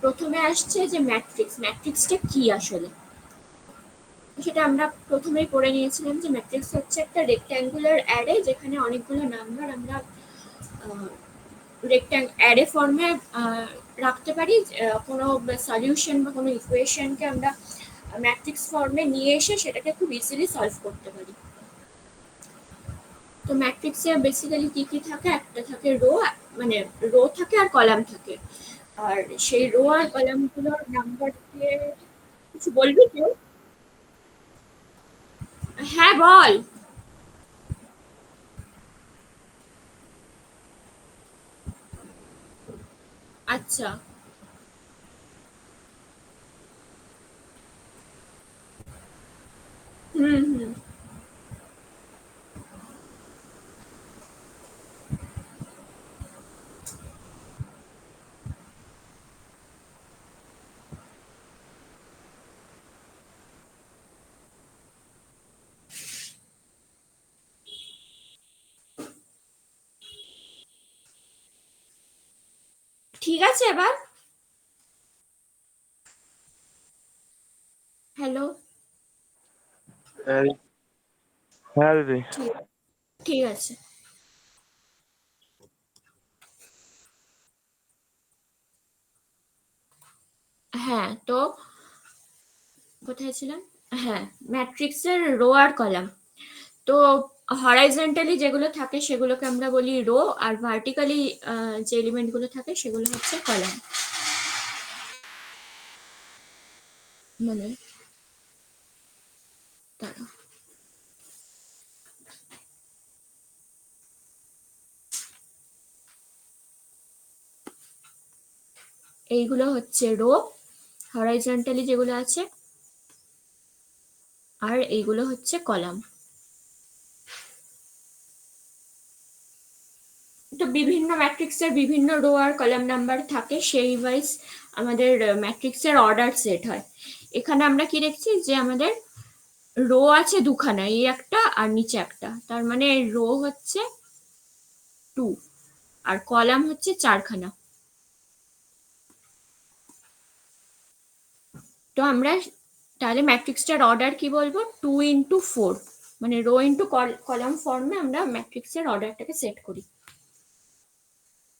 প্রথমে আসছে যে ম্যাট্রিক্সটা কি আসলে, সেটা আমরা প্রথমেই পড়ে নিয়েছিলাম যে ম্যাট্রিক্স হচ্ছে একটা রেক্ট্যাঙ্গুলার অ্যারে যেখানে অনেকগুলো নাম্বার আমরা অ্যারে ফর্মে রাখতে পারি। কোনো সলিউশন বা কোনো ইকুয়েশনকে আমরা ম্যাট্রিক্স ফর্মে নিয়ে এসে সেটাকে খুব ইজিলি সলভ করতে পারি। তো ম্যাট্রিক্সে বেসিক্যালি কি কি থাকে, একটা থাকে মানে রো থাকে আর কলাম থাকে। আর সেই রো আর কলামগুলোর নাম্বার দিয়ে কিছু বলবি কেউ? হ্যাঁ বল। আচ্ছা। হুম হুম। ঠিক আছে এবার। হ্যালো। হ্যাঁ হ্যাঁ দিদি। ঠিক ঠিক আছে। হ্যাঁ তো কোথায় ছিলাম? হ্যাঁ, ম্যাট্রিক্সের রো আর কলাম। তো হরাইজন্টালি যেগুলো থাকে সেগুলোকে আমরা বলি রো, আর ভার্টিক্যালি যে এলিমেন্ট গুলো থাকে সেগুলো হচ্ছে কলাম। মানে দাঁড়াও। এইগুলো হচ্ছে রো হরাইজন্টালি যেগুলো আছে, আর এইগুলো হচ্ছে কলাম। তো বিভিন্ন ম্যাট্রিক্সের বিভিন্ন রো আর কলাম নাম্বার থাকে, সেই ওয়াইজ আমাদের ম্যাট্রিক্সের অর্ডার সেট হয়। এখানে আমরা কি দেখছি যে আমাদের রো আছে দুখানা, এই একটা আর নিচে একটা, তার মানে রো হচ্ছে 2 আর কলাম হচ্ছে 4খানা। তো আমরা তাহলে ম্যাট্রিক্সটার অর্ডার কি বলবো, 2 into 4, মানে রো ইন্টু কলাম ফর্মে আমরা ম্যাট্রিক্সের অর্ডারটাকে সেট করি।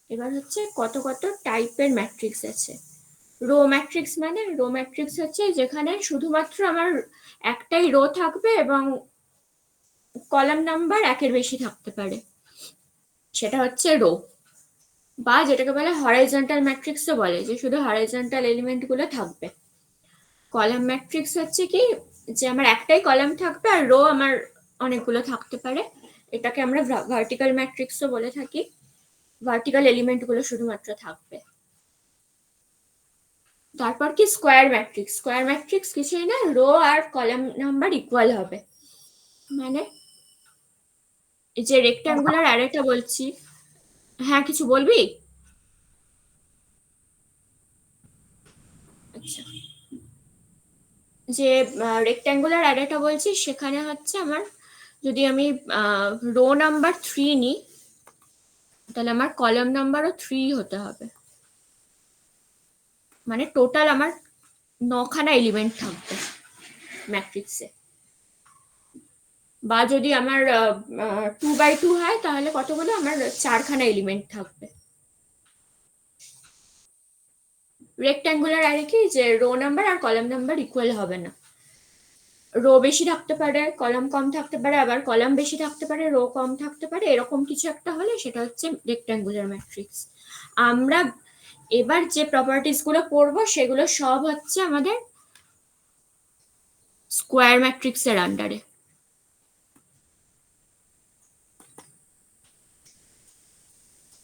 এবার হচ্ছে কত কত টাইপের ম্যাট্রিক্স আছে। রো ম্যাট্রিক্স হচ্ছে যেখানে শুধুমাত্র আমার একটাই রো থাকবে এবং কলাম নাম্বার একের বেশি থাকতে পারে, সেটা হচ্ছে রো। বা যেটাকে বলে হরাইজন্টাল ম্যাট্রিক্সও বলে, যে শুধু হরাইজন্টাল এলিমেন্ট গুলো থাকবে। কলাম ম্যাট্রিক্স হচ্ছে কি, যে আমার একটাই কলাম থাকবে আর রো আমার অনেকগুলো থাকতে পারে, এটাকে আমরা ভার্টিক্যাল ম্যাট্রিক্সও বলে থাকি। ভার্টিক্যাল এলিমেন্ট গুলো শুধুমাত্র থাকবে। তারপর কি স্কোয়ার ম্যাট্রিক্স কিছুই না, রো আর কলাম নাম্বার ইকুয়াল হবে। মানে এই যে রেক্ট্যাঙ্গুলার অ্যারেটা বলছি। হ্যাঁ কিছু বলবি? আচ্ছা, যে রেক্ট্যাঙ্গুলার অ্যারেটা বলছি সেখানে হচ্ছে আমার, যদি আমি রো নাম্বার 3 নিই তাহলে আমার কলাম নাম্বারও 3 হতে হবে। মানে টোটাল আমার 9খানা এলিমেন্ট থাকবে ম্যাট্রিক্সে। বা যদি আমার 2 by 2 হয় তাহলে কতগুলো, আমার 4খানা এলিমেন্ট থাকবে। রেক্ট্যাঙ্গুলার অ্যারে কি, যে রো নাম্বার আর কলাম নাম্বার ইকুয়াল হবে না, রো বেশি থাকতে পারে কলাম কম থাকতে পারে, আবার কলাম বেশি থাকতে পারে রো কম থাকতে পারে, এরকম কিছু একটা হলে সেটা হচ্ছে রেক্ট্যাঙ্গুলার ম্যাট্রিক্স। আমরা এবার যে প্রপার্টিস গুলো পড়বো সেগুলো সব হচ্ছে আমাদের স্কোয়ার ম্যাট্রিক্সের আন্ডারে।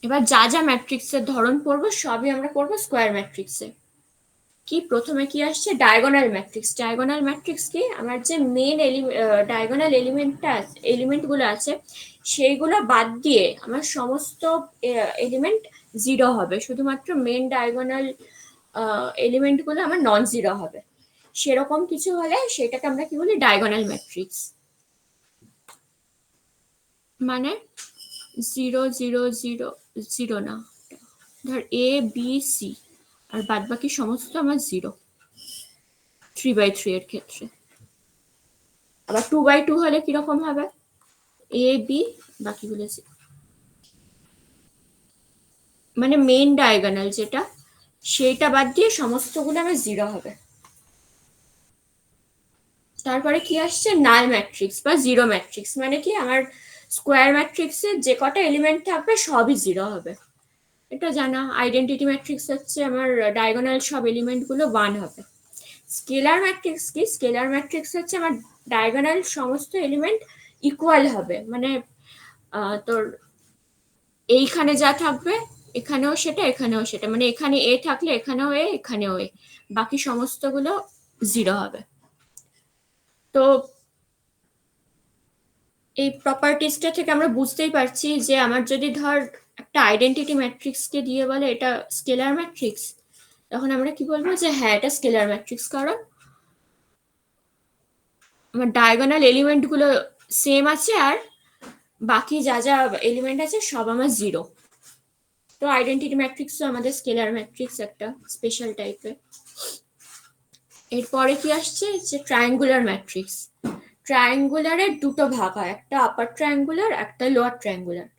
এবার যা যা ম্যাট্রিক্সের ধরন পড়বো সবই আমরা পড়বো স্কোয়ার ম্যাট্রিক্সে। কি প্রথমে কি আসছে, ডায়াগোনাল ম্যাট্রিক্স। ডায়াগোনাল ম্যাট্রিক্স কি, আমার যে মেন ডায়াগোনাল এলিমেন্ট গুলো আছে সেইগুলো বাদ দিয়ে আমার সমস্ত এলিমেন্ট 0 হবে, শুধুমাত্র মেন ডায়াগোনাল এলিমেন্ট গুলো আমার নন 0 হবে। সেরকম কিছু হলে সেটাকে আমরা কি বলি, ডায়াগোনাল ম্যাট্রিক্স। মানে 0 0 0 0 না, ধর এ বি সি আর বাদ বাকি সমস্ত আমার 0 3/3 এর ক্ষেত্রে। আবার 2/2 হলে কিরকম হবে, এ বি বাকিগুলো 0, মানে মেইন ডায়াগোনাল যেটা সেটা বাদ দিয়ে সমস্তগুলো আমার 0 হবে। তারপরে কি আসছে, নাল ম্যাট্রিক্স বা জিরো ম্যাট্রিক্স, মানে কি আমার স্কোয়ার ম্যাট্রিক্সের যে কটা এলিমেন্ট থাকবে সবই 0 হবে। এটা জানা। আইডেন্টিটি ম্যাট্রিক্স হচ্ছে আমার ডায়াগোনাল সব এলিমেন্ট গুলো 1 হবে। স্কেলার ম্যাট্রিক্স কি, স্কেলার ম্যাট্রিক্স হচ্ছে আমার ডায়াগোনাল সমস্ত এলিমেন্ট ইকুয়াল হবে, মানে তোর এইখানে যা থাকবে এখানেও সেটা এখানেও সেটা, মানে এখানে এ থাকলে এখানেও এ এখানেও এ, বাকি সমস্তগুলো 0 হবে। তো এই প্রপার্টিসটা থেকে আমরা বুঝতেই পারছি যে আমার যদি ধর একটা আইডেন্টিটি ম্যাট্রিক্সকে দিয়ে বলে এটা স্কেলার ম্যাট্রিক্স, তখন আমরা কি বলবো যে হ্যাঁ এটা স্কেলার ম্যাট্রিক্স, কারণ আমার ডায়াগোনাল এলিমেন্ট গুলো সেম আছে আর বাকি যা যা এলিমেন্ট আছে সব আমার 0। তো আইডেন্টিটি ম্যাট্রিক্সও আমাদের স্কেলার ম্যাট্রিক্স, একটা স্পেশাল টাইপের। এরপরে কি আসছে যে ট্রায়াঙ্গুলার ম্যাট্রিক্স। ট্রায়াঙ্গুলারের দুটো ভাগ হয়, একটা আপার ট্রায়াঙ্গুলার একটা লোয়ার ট্রায়াঙ্গুলার।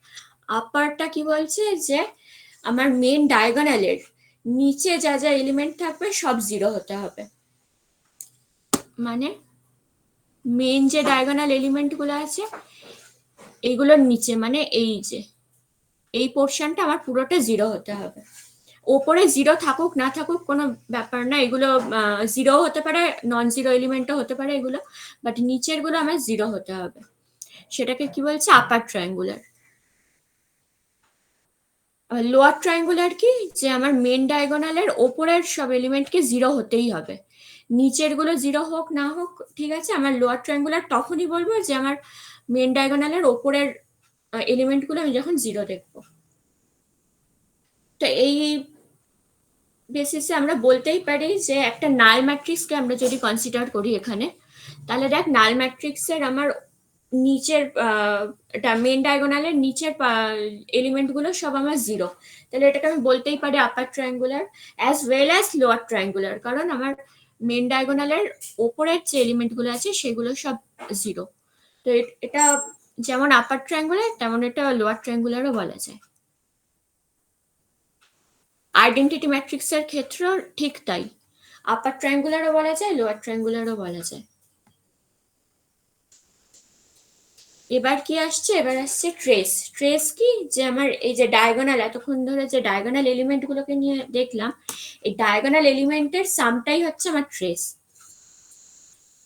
আপারটা কি বলছে যে আমার মেন ডায়াগোনালের নিচে যা যা এলিমেন্ট থাকবে সব 0 হতে হবে, মানে মেন যে ডায়াগোনাল এলিমেন্ট গুলো আছে এইগুলোর নিচে, মানে এই যে এই পোর্শনটা আমার পুরোটা 0 হতে হবে। ওপরে 0 থাকুক না থাকুক কোনো ব্যাপার না, এগুলো 0 হতে পারে, নন 0 এলিমেন্টও হতে পারে এগুলো, বাট নিচের গুলো আমার 0 হতে হবে। সেটাকে কি বলছে, আপার ট্রায়াঙ্গুলার। লোয়ার ট্রায়াঙ্গুলার কি, যে আমার মেন ডায়াগোনালের ওপরের সব এলিমেন্টকে 0 হতেই হবে, নিচের গুলো 0 হোক না হোক ঠিক আছে, আমার লোয়ার ট্রায়াঙ্গুলার তখনই বলবো যে আমার মেন ডায়াগোনালের ওপরের এলিমেন্ট গুলো আমি যখন 0 দেখবো। তো এই বেসিসে আমরা বলতেই পারি যে একটা নাল ম্যাট্রিক্সকে আমরা যদি কনসিডার করি এখানে, তাহলে দেখ নাল ম্যাট্রিক্সের আমার নিচের মেন ডায়াগোনালের নিচের এলিমেন্ট গুলো সব আমার 0, তাহলে এটাকে আমি বলতেই পারি upper triangular as well as lower triangular, কারণ আমার মেন ডায়াগোনালের ওপরের যে এলিমেন্ট গুলো আছে সেগুলো সব 0। তো এটা যেমন আপার ট্রায়াঙ্গুলার তেমন এটা লোয়ার ট্রায়াঙ্গুলারও বলা যায়। আইডেন্টিটি ম্যাট্রিক্সের ক্ষেত্রেও ঠিক তাই, আপার ট্রায়াঙ্গুলারও বলা যায় লোয়ার ট্রায়াঙ্গুলারও বলা যায়। এবার কি আসছে, এবার আসছে ট্রেস। ট্রেস কি, যে আমার এই যে ডায়াগোনাল, এতক্ষণ ধরে যে ডায়াগোনাল এলিমেন্ট গুলোকে নিয়ে দেখলাম, এই ডায়াগোনাল এলিমেন্টের সামটাই হচ্ছে আমার ট্রেস।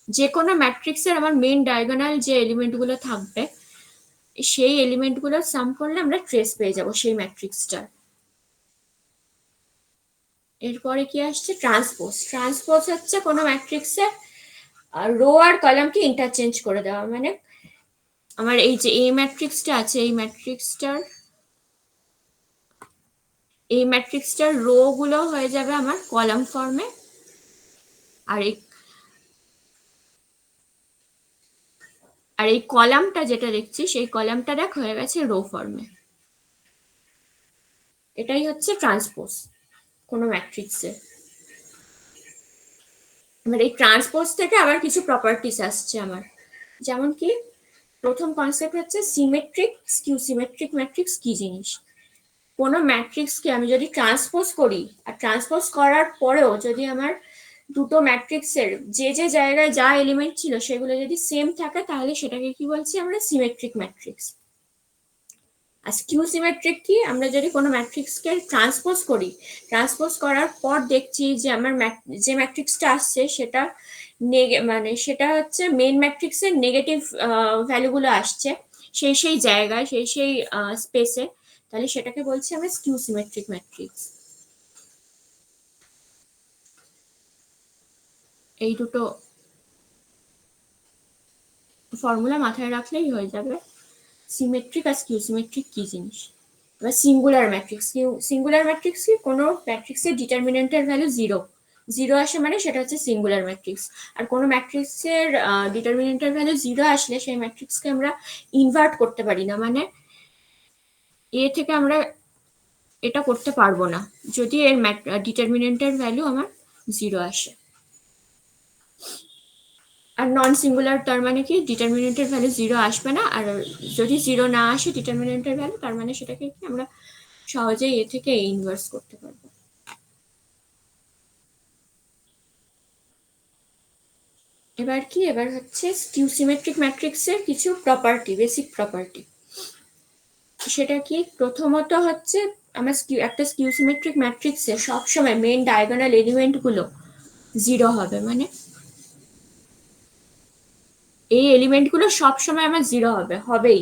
যে কোনো ম্যাট্রিক্সের আমার মেন ডায়াগোনাল যে এলিমেন্ট গুলো থাকবে সেই এলিমেন্ট গুলোর সাম করলে আমরা ট্রেস পেয়ে যাব সেই ম্যাট্রিক্সটার। এরপরে কি আসছে, ট্রান্সপোজ। ট্রান্সপোজ হচ্ছে কোনো ম্যাট্রিক্সের রো আর কলামকে ইন্টারচেঞ্জ করে দেওয়া, মানে আমার এই যে এই ম্যাট্রিক্সটা আছে এই ম্যাট্রিক্সটার রো গুলো হয়ে যাবে আমার কলাম ফর্মে, আর এই কলামটা যেটা দেখছি সেই কলামটা দেখ হয়ে গেছে রো ফর্মে। এটাই হচ্ছে ট্রান্সপোজ কোনো ম্যাট্রিক্সের। এবার এই ট্রান্সপোজ থেকে আবার কিছু প্রপার্টিস আসছে আমার, যেমন কি প্রথম কনসেপ্ট হচ্ছে সিমেট্রিক স্কিউ সিমেট্রিক ম্যাট্রিক্স কি জিনিস। কোনো ম্যাট্রিক্সকে আমি যদি ট্রান্সপোজ করি আর ট্রান্সপোজ করার পরেও যদি আমার দুটো ম্যাট্রিক্সের যে যে জায়গায় যা এলিমেন্ট ছিল সেগুলো যদি সেম থাকে তাহলে সেটাকে কি বলছি আমরা সিমেট্রিক ম্যাট্রিক্স। আর স্কিউ সিমেট্রিক কি, আমরা যদি কোনো ম্যাট্রিক্সকে ট্রান্সপোজ করি, ট্রান্সপোজ করার পর দেখছি যে আমার যে ম্যাট্রিক্সটা আসছে সেটা মানে সেটা হচ্ছে মেন ম্যাট্রিক্সের নেগেটিভ ভ্যালুগুলো আসছে সেই জায়গায় সেই স্পেসে, তাহলে সেটাকে বলছি আমরা স্কিউ সিমেট্রিক ম্যাট্রিক্স। এই দুটো ফর্মুলা মাথায় রাখলেই হয়ে যাবে সিমেট্রিক আর স্কিউ সিমেট্রিক কি জিনিস। এবার সিঙ্গুলার ম্যাট্রিক্স। সিঙ্গুলার ম্যাট্রিক্স কি, কোনো ম্যাট্রিক্সের ডিটারমিনেন্টের ভ্যালু 0 আসে মানে সেটা হচ্ছে সিঙ্গুলার ম্যাট্রিক্স। আর কোনো ম্যাট্রিক্সের ডিটারমিনেন্টের ভ্যালু 0 আসলে সেই ম্যাট্রিক্সকে আমরা ইনভার্ট করতে পারি না, মানে এ থেকে আমরা এটা করতে পারবো না যদি এর ডিটারমিনেন্টের ভ্যালু আমার 0 আসে। আর নন সিঙ্গুলার তার মানে কি ডিটারমিনেন্টের ভ্যালু 0 আসবে না, আর যদি 0 না আসে ডিটারমিনেন্টের ভ্যালু তার মানে সেটাকে কি আমরা সহজেই এ থেকে ইনভার্স করতে পারবো। এবার হচ্ছে স্কিউ সিমেট্রিক ম্যাট্রিক্সের কিছু প্রপার্টি, বেসিক প্রপার্টি। সেটা কি, প্রথমত হচ্ছে আমার একটা স্কিউ সিমেট্রিক ম্যাট্রিক্সে সবসময় মেইন ডায়াগোনাল এলিমেন্ট গুলো 0 হবে, মানে এই এলিমেন্ট গুলো সবসময় আমার 0 হবেই।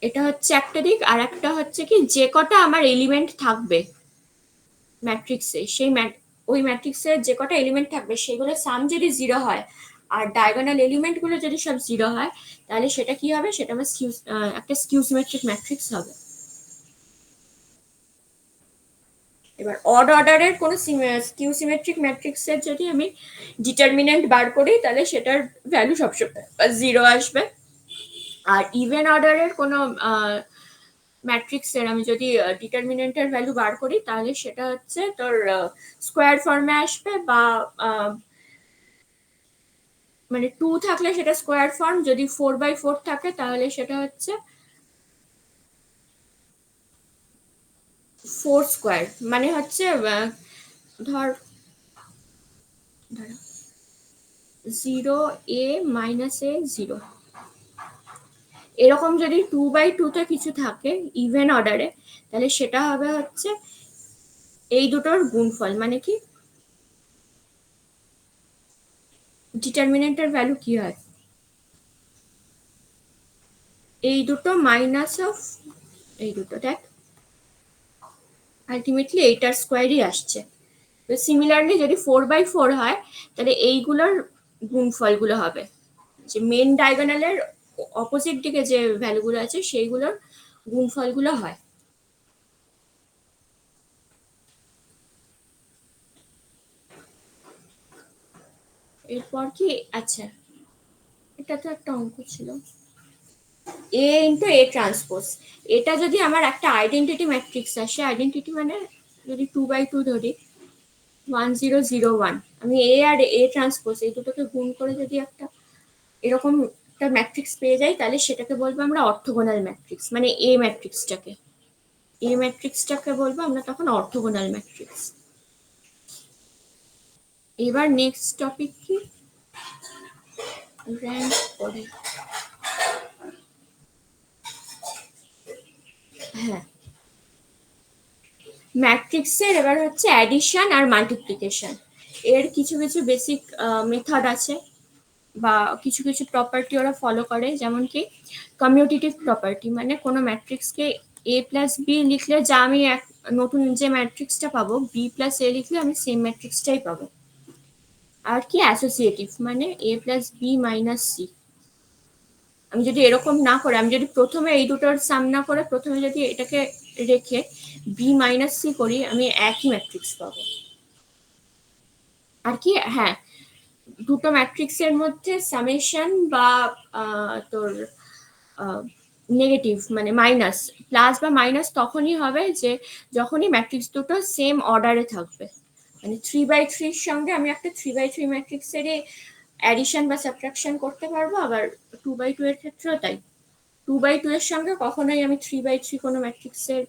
এটা হচ্ছে একটা দিক। আর একটা হচ্ছে কি, যে কটা আমার এলিমেন্ট থাকবে ম্যাট্রিক্সে, ওই ম্যাট্রিক্সের যে কটা এলিমেন্ট থাকবে সেগুলো সাম যদি 0 হয় আর ডায়াগোনাল এলিমেন্ট গুলো যদি সব 0 হয়, তাহলে সেটা কি হবে, সেটা আমার একটা স্কিউ সিমেট্রিক ম্যাট্রিক্স হবে। এবার অড অর্ডারের কোন স্কিউ সিমেট্রিক ম্যাট্রিক্সের যদি আমি ডিটারমিনেন্ট বার করি তাহলে সেটার ভ্যালু সবসময় 0 আসবে। আর ইভেন অর্ডারের কোনো ম্যাট্রিক্সের আমি যদি ডিটারমিনেন্টের ভ্যালু বার করি তাহলে সেটা হচ্ছে তোর স্কোয়ার ফর্মে আসবে, বা মানে 2 থাকলে সেটা স্কোয়ার ফর্ম, যদি 4/4 থাকে তাহলে সেটা হচ্ছে 4 স্কোয়ার, মানে হচ্ছে ধর 0 a - a 0, এরকম যদি 2/2 তে কিছু থাকে ইভেন অর্ডারে, তাহলে সেটা হবে হচ্ছে এই দুটোর গুণফল। মানে কি, ডিটারমিনেন্টের ভ্যালু কি হয়, এই দুটো মাইনাস অফ এই দুটো, দেখ আলটিমেটলি এইটার স্কোয়ারই আসছে। সিমিলারলি যদি 4/4 হয় তাহলে এইগুলোর গুণফলগুলো হবে, যে মেন ডায়াগোনালের অপোজিট দিকে যে ভ্যালুগুলো আছে সেইগুলোর গুণফলগুলো হয়। এরপর কি, আচ্ছা এটা তো একটা অঙ্ক ছিল, এ ইন্টু এ ট্রান্সপোজ। এটা যদি আমার একটা আইডেন্টিটি ম্যাট্রিক্স আসে, আইডেন্টিটি মানে যদি 2/2 ধরি, 1001, আমি এ আর এ ট্রান্সপোজ এই দুটোকে গুণ করে যদি একটা এরকম একটা ম্যাট্রিক্স পেয়ে যাই, তাহলে সেটাকে বলবো আমরা অর্থোগোনাল ম্যাট্রিক্স। মানে এ ম্যাট্রিক্সটাকে বলবো আমরা তখন অর্থোগোনাল ম্যাট্রিক্স। এবার নেক্সট টপিক কি, র্যাঙ্ক করে। হ্যাঁ, ম্যাট্রিক্সের এবার হচ্ছে অ্যাডিশন আর মাল্টিপ্লিকেশন। এর কিছু কিছু বেসিক মেথড আছে, বা কিছু কিছু প্রপার্টি ওরা ফলো করে, যেমন কি কমিউটেটিভ প্রপার্টি, মানে কোনো ম্যাট্রিক্সকে a+b লিখলে যা আমি নতুন যে ম্যাট্রিক্সটা পাবো, b+a লিখলে আমি সেম ম্যাট্রিক্সটাই পাবো। আর কি অ্যাসোসিয়েটিভ, মানে a+b - c। আমি যদি এরকম না করে, আমি যদি প্রথমে এই দুটোর সাম না করে প্রথমে যদি এটাকে রেখে b - c করি, আমি একই ম্যাট্রিক্স পাবো। আর কি, হ্যাঁ, দুটো ম্যাট্রিক্সের মধ্যে সামেশন বা তোর নেগেটিভ মানে মাইনাস, প্লাস বা মাইনাস তখনই হবে যে যখনই ম্যাট্রিক্স দুটো সেম অর্ডারে থাকবে। মানে 3/3 সঙ্গে আমি একটা 3/3 ম্যাট্রিক্সের অ্যাডিশন বা সাবট্রাকশন করতে পারবো, আবার 2/2 এর ক্ষেত্রেও তাই। 2/2 এর সঙ্গে কখনোই আমি 3/3 কোনো ম্যাট্রিক্সের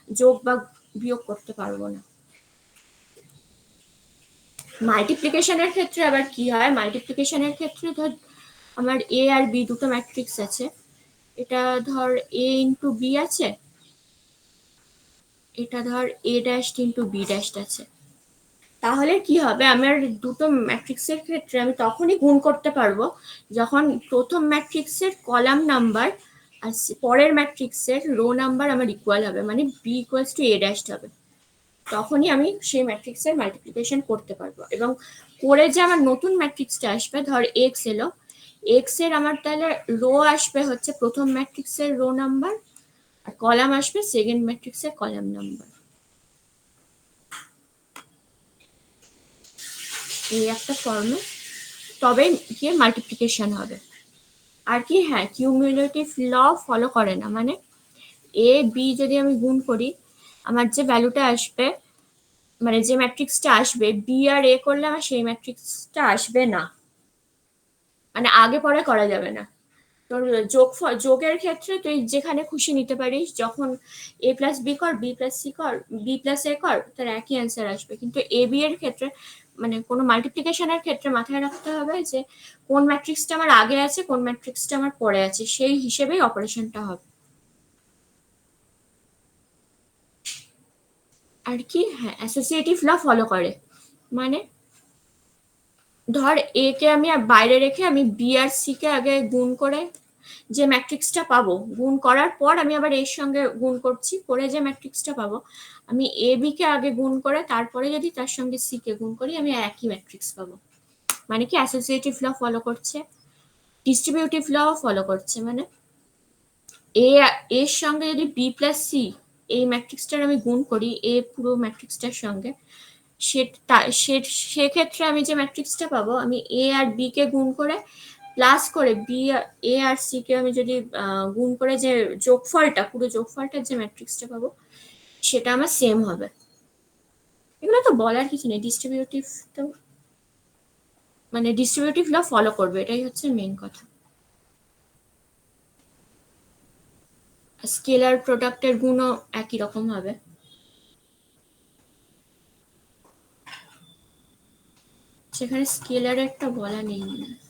যোগ বা বিয়োগ করতে পারবো না। মাল্টিপ্লিকেশনের ক্ষেত্রে আবার কি হয়, মাল্টিপ্লিকেশনের ক্ষেত্রে ধর আমার এ আর বি দুটো ম্যাট্রিক্স আছে, এটা ধর এ ইন্টু বি আছে, এটা ধর a dash into B dash আছে। তাহলে কি হবে, আমার দুটো ম্যাট্রিক্সের ক্ষেত্রে আমি তখনই গুণ করতে পারবো যখন প্রথম ম্যাট্রিক্সের কলাম নাম্বার আর পরের ম্যাট্রিক্সের রো নাম্বার আমার ইকুয়াল হবে, মানে B equals to A dash হবে। তখনই আমি সেই ম্যাট্রিক্সের মাল্টিপ্লিকেশন করতে পারবো, এবং করে যে আমার নতুন ম্যাট্রিক্সটা আসবে, ধর এক্স এলো, এক্স এর আমার তাহলে রো আসবে হচ্ছে প্রথম ম্যাট্রিক্সের রো নাম্বার, আর কলাম আসবে সেকেন্ড ম্যাট্রিক্সের কলাম নাম্বার। এই একটা ফর্মে তবে গিয়ে মাল্টিপ্লিকেশন হবে। আর কি, হ্যাঁ, কিউমুলেটিভ ল ফলো করে না, মানে এ বি যদি আমি গুণ করি, আমার যে ভ্যালুটা আসবে, মানে যে ম্যাট্রিক্সটা আসবে, বি আর এ করলে আমার সেই ম্যাট্রিক্সটা আসবে না, মানে আগে পরে করা যাবে না। তোর যোগের ক্ষেত্রে তুই যেখানে খুশি নিতে পারিস, যখন এ প্লাস বি কর, বি প্লাস সি কর, বি প্লাস এ কর, তার একই অ্যান্সার আসবে। কিন্তু এ বি এর ক্ষেত্রে, মানে কোনো মাল্টিপ্লিকেশনের ক্ষেত্রে মাথায় রাখতে হবে যে কোন ম্যাট্রিক্সটা আমার আগে আছে, কোন ম্যাট্রিক্সটা আমার পরে আছে, সেই হিসেবেই অপারেশনটা হবে। আর কি, হ্যাঁ, অ্যাসোসিয়েটিভ ল ফলো করে। মানে ধর এ কে আমি বাইরে রেখে আমি বি আর সি কে আগে গুণ করে যে ম্যাট্রিক্সটা পাবো, গুণ করার পর আমি আবার এর সঙ্গে গুণ করছি, করে যে ম্যাট্রিক্সটা পাবো, আমি এ বি কে আগে গুণ করে তারপরে যদি তার সঙ্গে সি কে গুণ করি, আমি একই ম্যাট্রিক্স পাবো। মানে কি, অ্যাসোসিয়েটিভ ল ফলো করছে, ডিস্ট্রিবিউটিভ ল ফলো করছে। মানে এ এর সঙ্গে যদি বি প্লাস সি এই ম্যাট্রিক্সটার আমি গুণ করি এ পুরো ম্যাট্রিক্সটার সঙ্গে, সেক্ষেত্রে আমি যে ম্যাট্রিক্সটা পাবো, আমি এ আর বি কে গুণ করে প্লাস করে বি, এ আর সি কে আমি যদি গুণ করে যে যোগফলটা, পুরো যোগফলটার যে ম্যাট্রিক্সটা পাবো, সেটা আমার সেম হবে। এগুলো তো বলার কিছু নেই, ডিস্ট্রিবিউটিভ তো মানে ডিস্ট্রিবিউটিভ ল ফলো করবে, এটাই হচ্ছে মেন কথা। স্কেলার প্রোডাক্টের গুণও একই রকম হবে। সেখানে স্কেলার একটা বলা নেই মনে হয়।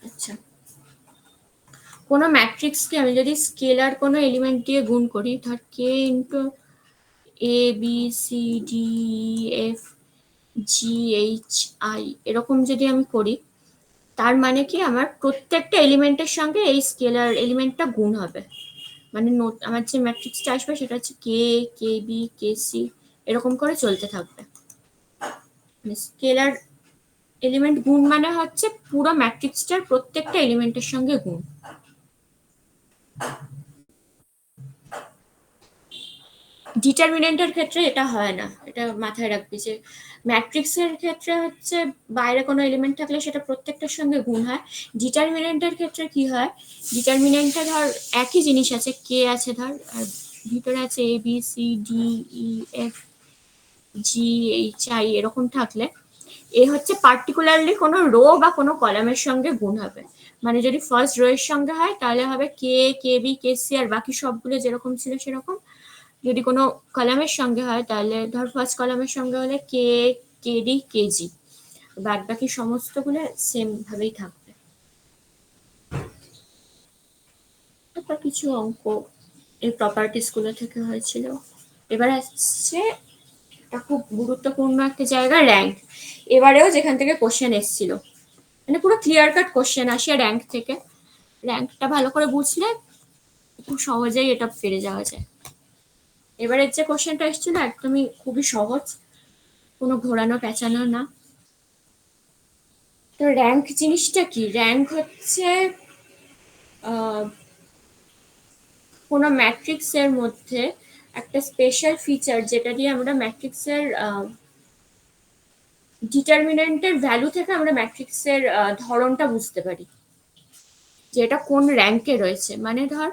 আচ্ছা, কোনো ম্যাট্রিক্সকে আমি যদি স্কেলার কোনো এলিমেন্ট দিয়ে গুণ করি, ধর কে into A B C D F G H I এরকম যদি আমি করি, তার মানে কি, আমার প্রত্যেকটা এলিমেন্টের সঙ্গে এই স্কেলার এলিমেন্টটা গুণ হবে। মানে আমার যে ম্যাট্রিক্সটা আসবে সেটা হচ্ছে কে, কে বি, কে সি, এরকম করে চলতে থাকবে। মানে স্কেলার এলিমেন্ট গুণ মানে হচ্ছে পুরো ম্যাট্রিক্সটার প্রত্যেকটা এলিমেন্টের সঙ্গে গুণ। ডিটারমিনেন্টের ক্ষেত্রে এটা হয় না, এটা মাথায় রাখবি যে ম্যাট্রিক্সের ক্ষেত্রে হচ্ছে বাইরে কোনো এলিমেন্ট থাকলে সেটা প্রত্যেকটার সঙ্গে গুণ হয়। ডিটারমিনেন্টের ক্ষেত্রে কি হয়, ডিটারমিনেন্টে ধর একই জিনিস আছে, কে আছে ধর, আর ভিতরে আছে A B C D E F G H I এরকম থাকলে, এ হচ্ছে পার্টিকুলারলি কোনো রো বা কোনো কলামের সঙ্গে গুণ হবে। মানে যদি ফার্স্ট রো এর সঙ্গে হয় তাহলে হবে কে, কে বি, কে সি, আর বাকি সবগুলো যেরকম ছিল সেরকম। যদি কোনো কলামের সঙ্গে হয় তাহলে ধর ফার্স্ট কলামের সঙ্গে হলে কে, কেডি, কেজি, বাদ বাকি সমস্তগুলো সেম ভাবেই থাকবে। তারপর কিছু অঙ্ক এই প্রপার্টিস গুলো থেকে হয়েছিল। এবার আসছে এটা খুব গুরুত্বপূর্ণ একটা জায়গা, র্যাঙ্ক। এবারেও যেখান থেকে কোশ্চেন এসেছিল, মানে পুরো ক্লিয়ার কাট কোশ্চেন আসে র্যাঙ্ক থেকে। র্যাঙ্কটা ভালো করে বুঝলে খুব সহজেই এটা ফিরে যাওয়া যায়। এবারের যে কোশ্চেনটা এসেছিল একদমই খুবই সহজ, কোনো ঘোরানো পেঁচানো না। তো র্যাঙ্ক জিনিসটা কি, র্যাঙ্ক হচ্ছে কোনো ম্যাট্রিক্সের মধ্যে একটা স্পেশাল ফিচার, যেটা দিয়ে আমরা ম্যাট্রিক্সের ডিটারমিনেন্টের ভ্যালু থেকে আমরা ম্যাট্রিক্সের ধরনটা বুঝতে পারি যে এটা কোন র্যাঙ্কে রয়েছে। মানে ধর,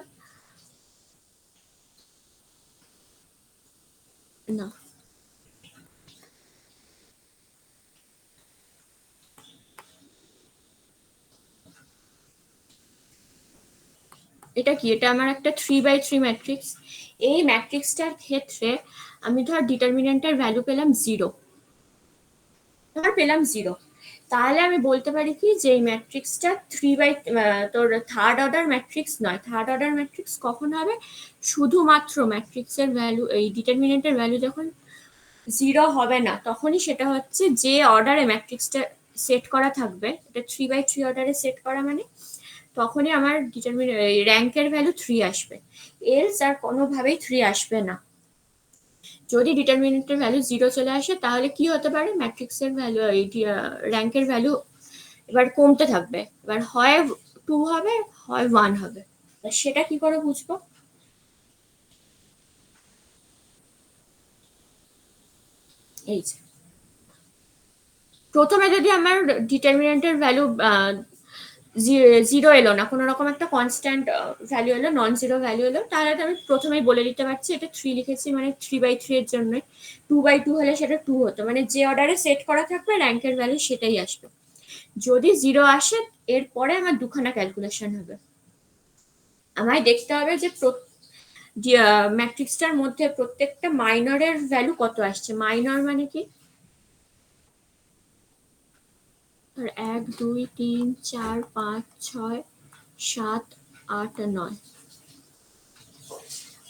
না, এটা কি, এটা আমার একটা 3x3 ম্যাট্রিক্স। এই ম্যাট্রিক্সটার ক্ষেত্রে আমি ধর ডিটারমিনেন্টের ভ্যালু পেলাম 0, ধর পেলাম 0, তাহলে আমি বলতে পারি কি যে এই ম্যাট্রিক্সটা তোর থার্ড অর্ডার ম্যাট্রিক্স নয়। থার্ড অর্ডার ম্যাট্রিক্স কখন হবে, শুধুমাত্র ম্যাট্রিক্সের ভ্যালু, এই ডিটারমিনেন্টের ভ্যালু যখন 0 হবে না, তখনই সেটা হচ্ছে যে অর্ডারে ম্যাট্রিক্সটা সেট করা থাকবে, এটা 3x3 অর্ডারে সেট করা, মানে তখনই আমার র্যাঙ্কের ভ্যালু 3 আসবে। এলস আর কোনোভাবেই 3 আসবে না। যদি ডিটারমিনেন্টের ভ্যালু 0 চলে আসে তাহলে কি হতে পারে, ম্যাট্রিক্সের ভ্যালু, র্যাঙ্কের ভ্যালু এবার কমতে থাকবে। এবার হয় 2 হবে, হয় 1 হবে। সেটা কি করে বুঝবো, এই যে প্রথমে যদি আমার ডিটারমিনেন্টের ভ্যালু জিরো এলো না, কোনো রকম একটা কনস্ট্যান্ট ভ্যালু এলো, নন জিরো ভ্যালু এলো, তাহলে তো আমি প্রথমেই বলে দিতে পারছি এটা 3 লিখেছি, মানে 3/3 এর জন্য। 2/2 হলে সেটা 2 হতো, মানে যে অর্ডারে সেট করা থাকবে র্যাঙ্কের ভ্যালু সেটাই আসবে। যদি জিরো আসে এরপরে আমার দুখানা ক্যালকুলেশন হবে। আমায় দেখতে হবে যে ম্যাট্রিক্সটার মধ্যে প্রত্যেকটা মাইনরের ভ্যালু কত আসছে। মাইনর মানে কি, 1 2 3 4 5 6 7 8 9।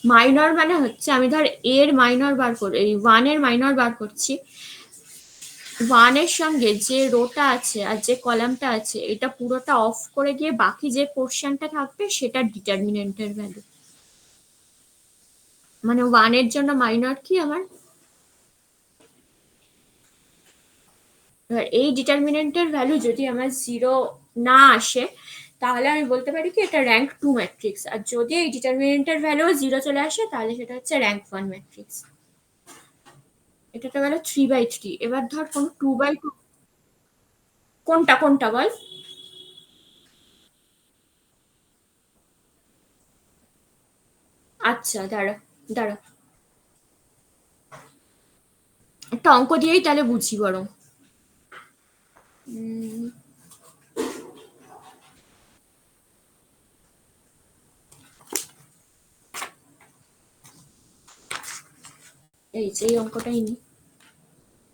মাইনর মানে হচ্ছে আমি ধর এর মাইনর বার করে এই 1 এর মাইনর বার করছি, 1 এর সঙ্গে যে রোটা আছে আর যে কলামটা আছে এটা পুরোটা অফ করে গিয়ে বাকি যে পোর্শনটা থাকবে সেটা ডিটারমিনেন্টের ভ্যালু। মানে 1 এর জন্য মাইনর কি আমার, এবার এই ডিটারমিনেন্টের ভ্যালু যদি আমার জিরো না আসে তাহলে আমি বলতে পারি কি এটা র্যাঙ্ক 2 ম্যাট্রিক্স, আর যদি এই ডিটারমিনেন্টের ভ্যালু জিরো চলে আসে তাহলে সেটা হচ্ছে র্যাঙ্ক 1 ম্যাট্রিক্স। এটা তো গেল 3/3। এবার ধর কোন 2/2, কোনটা কোনটা বল। আচ্ছা দাঁড়া দাঁড়া, একটা অঙ্ক দিয়েই তাহলে বুঝি বরং। এই যে এই অঙ্কটাই নি,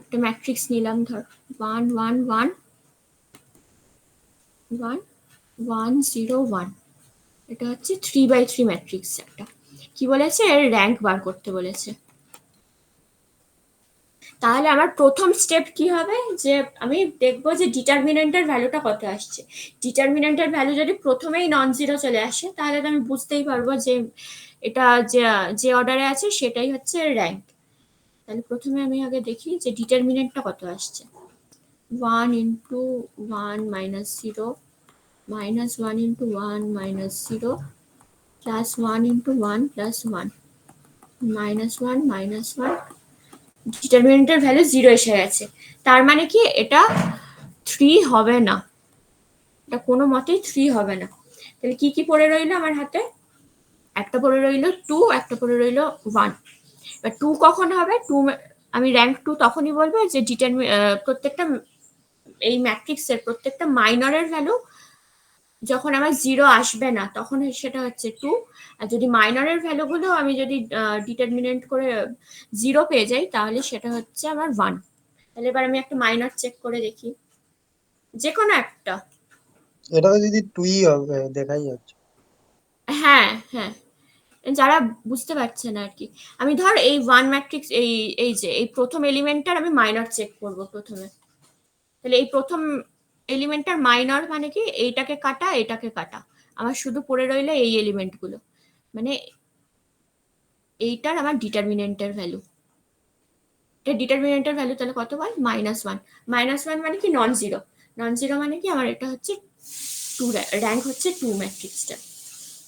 একটা ম্যাট্রিক্স নিলাম ধর 1 1 1 1 1 0 1। এটা হচ্ছে 3/3 ম্যাট্রিক্স একটা। কি বলেছে, এর র্যাঙ্ক বার করতে বলেছে। তাহলে আমার প্রথম স্টেপ কি হবে, যে আমি দেখবো যে ডিটারমিনেন্টের ভ্যালুটা কত আসছে। ডিটারমিনেন্টের ভ্যালু যদি প্রথমেই নন জিরো চলে আসে তাহলে তো আমি বুঝতেই পারবো যে এটা যে যে অর্ডারে আছে সেটাই হচ্ছে র্যাঙ্ক। তাহলে প্রথমে আমি আগে দেখি যে ডিটারমিনেন্টটা কত আসছে। 1 into 1 minus 0 minus 1 into 1 minus 0 plus 1 into 1 plus 1 minus 1 minus 1। ডিটারমিনেন্টের ভ্যালু জিরো এসে গেছে, তার মানে কি এটা 3 হবে না, এটা কোনো মতেই 3 হবে না। তাহলে কি কি পড়ে রইলো আমার হাতে, একটা পড়ে রইলো 2, একটা পড়ে রইলো 1। এবার 2 কখন হবে, 2 আমি র্যাঙ্ক 2 তখনই বলবো যে প্রত্যেকটা এই ম্যাট্রিক্সের প্রত্যেকটা মাইনরের ভ্যালু যখন আমার জিরো আসবে না তখন সেটা হচ্ছে 2। আর যদি মাইনরের ভ্যালুগুলো আমি যদি ডিটারমিনেন্ট করে জিরো পেয়ে যাই তাহলে সেটা হচ্ছে আমার 1। তাহলে এবার আমি একটা মাইনর চেক করে দেখি, যে কোনো একটা। এটা তো যদি টুই হবে দেখাই যাচ্ছে। হ্যাঁ হ্যাঁ, যারা বুঝতে পারছে না আর কি, আমি ধর এই 1 ম্যাট্রিক্স এই এই যে এই প্রথম এলিমেন্টটার আমি মাইনর চেক করব প্রথমে। তাহলে এই প্রথম এলিমেন্টটার মাইনর মানে কি, এইটাকে কাটা এটাকে কাটা, আমার শুধু পড়ে রইলো এই এলিমেন্টগুলো, মানে এইটার আমার ডিটারমিনেন্টের ভ্যালু। এটা ডিটারমিনেন্টের ভ্যালু তাহলে কত হয়, -1। -1 মানে কি নন জিরো, নন জিরো মানে কি আমার এটা হচ্ছে 2, র্যাঙ্ক হচ্ছে 2 ম্যাট্রিক্সটা।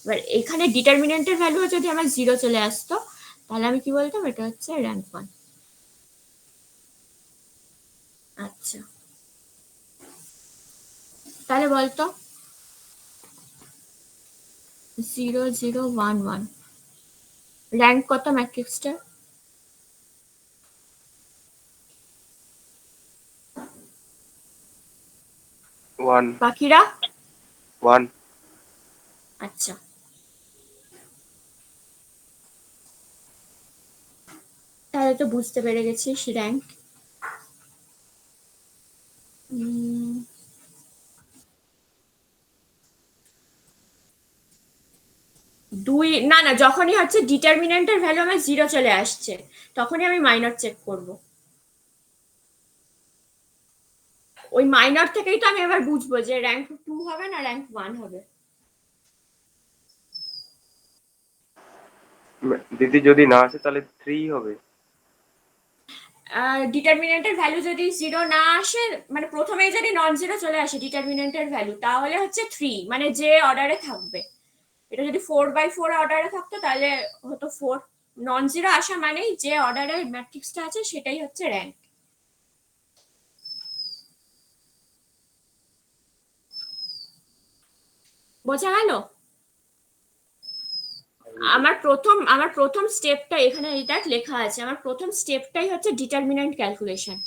এবার এখানে ডিটারমিনেন্টের ভ্যালু যদি আমার জিরো চলে আসতো তাহলে আমি কি বলতাম এটা হচ্ছে র্যাঙ্ক 1। আচ্ছা তাহলে বলতো 0 0 1 1 র্যাঙ্ক কত ম্যাট্রিক্সটা, 1 বাকিরা। 1। আচ্ছা তাহলে তো বুঝতে পেরে গেছিস র্যাঙ্ক। দুই না না, যখনই হচ্ছে ডিটারমিনেন্টের ভ্যালু আমার জিরো চলে আসছে তখনই আমি মাইনর চেক করব। ওই মাইনর থেকেই তো আমি এবার বুঝবো যে র্যাঙ্ক 2 হবে না র্যাঙ্ক 1 হবে। দিদি যদি না আসে তাহলে 3 হবে। ডিটারমিনেন্টের ভ্যালু যদি জিরো না আসে, মানে প্রথমেই যদি নন জিরো চলে আসে ডিটারমিনেন্টের ভ্যালু তাহলে হচ্ছে 3, মানে যে অর্ডারে থাকবে। এটা যদি 4/4 অর্ডারে থাকতো তাহলে হতো 4। নন জিরো আসা মানেই যে অর্ডারের ম্যাট্রিক্সটা আছে সেটাই হচ্ছে র্যাঙ্ক। বোঝা গেল? আমার প্রথম স্টেপটা এখানে এটা লেখা আছে, আমার প্রথম স্টেপটাই হচ্ছে ডিটারমিন্যান্ট ক্যালকুলেশন।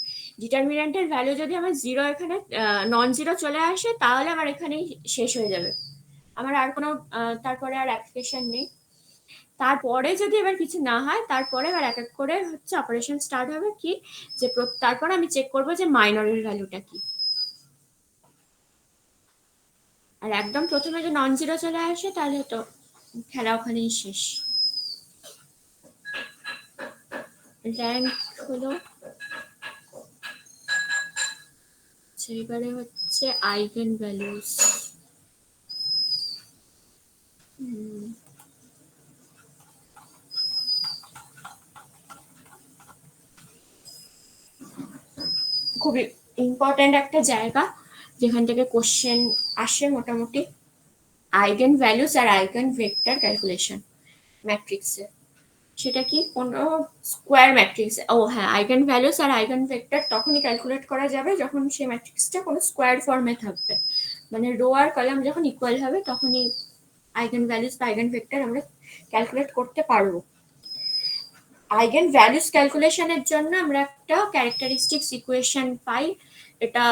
ডিটারমিন্যান্টের ভ্যালু যদি আমার জিরো এখানে নন জিরো চলে আসে তাহলে আমার এখানেই শেষ হয়ে যাবে, আমার আর কোনো তারপরে আর অ্যাপ্লিকেশন নেই। তারপরে যদি এবার কিছু না হয় তারপরে এবার এক এক করে হচ্ছে অপারেশন স্টার্ট হবে কি, যে তারপরে আমি চেক করবো যে মাইনরের ভ্যালুটা কি। আর একদম প্রথমে যে নন জিরো চলে আসে তাহলে তো খেলা ওখানেই শেষ। র্যাঙ্ক হলো, এবারে হচ্ছে আইগেন ভ্যালুস। খুবই ইম্পর্ট্যান্ট একটা জায়গা যেখান থেকে কোশ্চেন আসে মোটামুটি, আইগেন ভ্যালুস আর আইগেন ভেক্টর ক্যালকুলেশন ম্যাট্রিক্সে। সেটা কি, কোনো স্কোয়ার ম্যাট্রিক্স, ও হ্যাঁ, আইগেন ভ্যালুস আর আইগেন ভেক্টর তখনই ক্যালকুলেট করা যাবে যখন সেই ম্যাট্রিক্সটা কোনো স্কোয়ার ফর্মে থাকবে, মানে রো আর কলাম যখন ইকুয়াল হবে তখনই আইগেন ভ্যালুস বা আইগেন ভেক্টর আমরা ক্যালকুলেট করতে পারবো। আইগেন ভ্যালুস ক্যালকুলেশনের জন্য আমরা একটা ক্যারেক্টারিস্টিক্স ইকুয়েশন পাই, এটা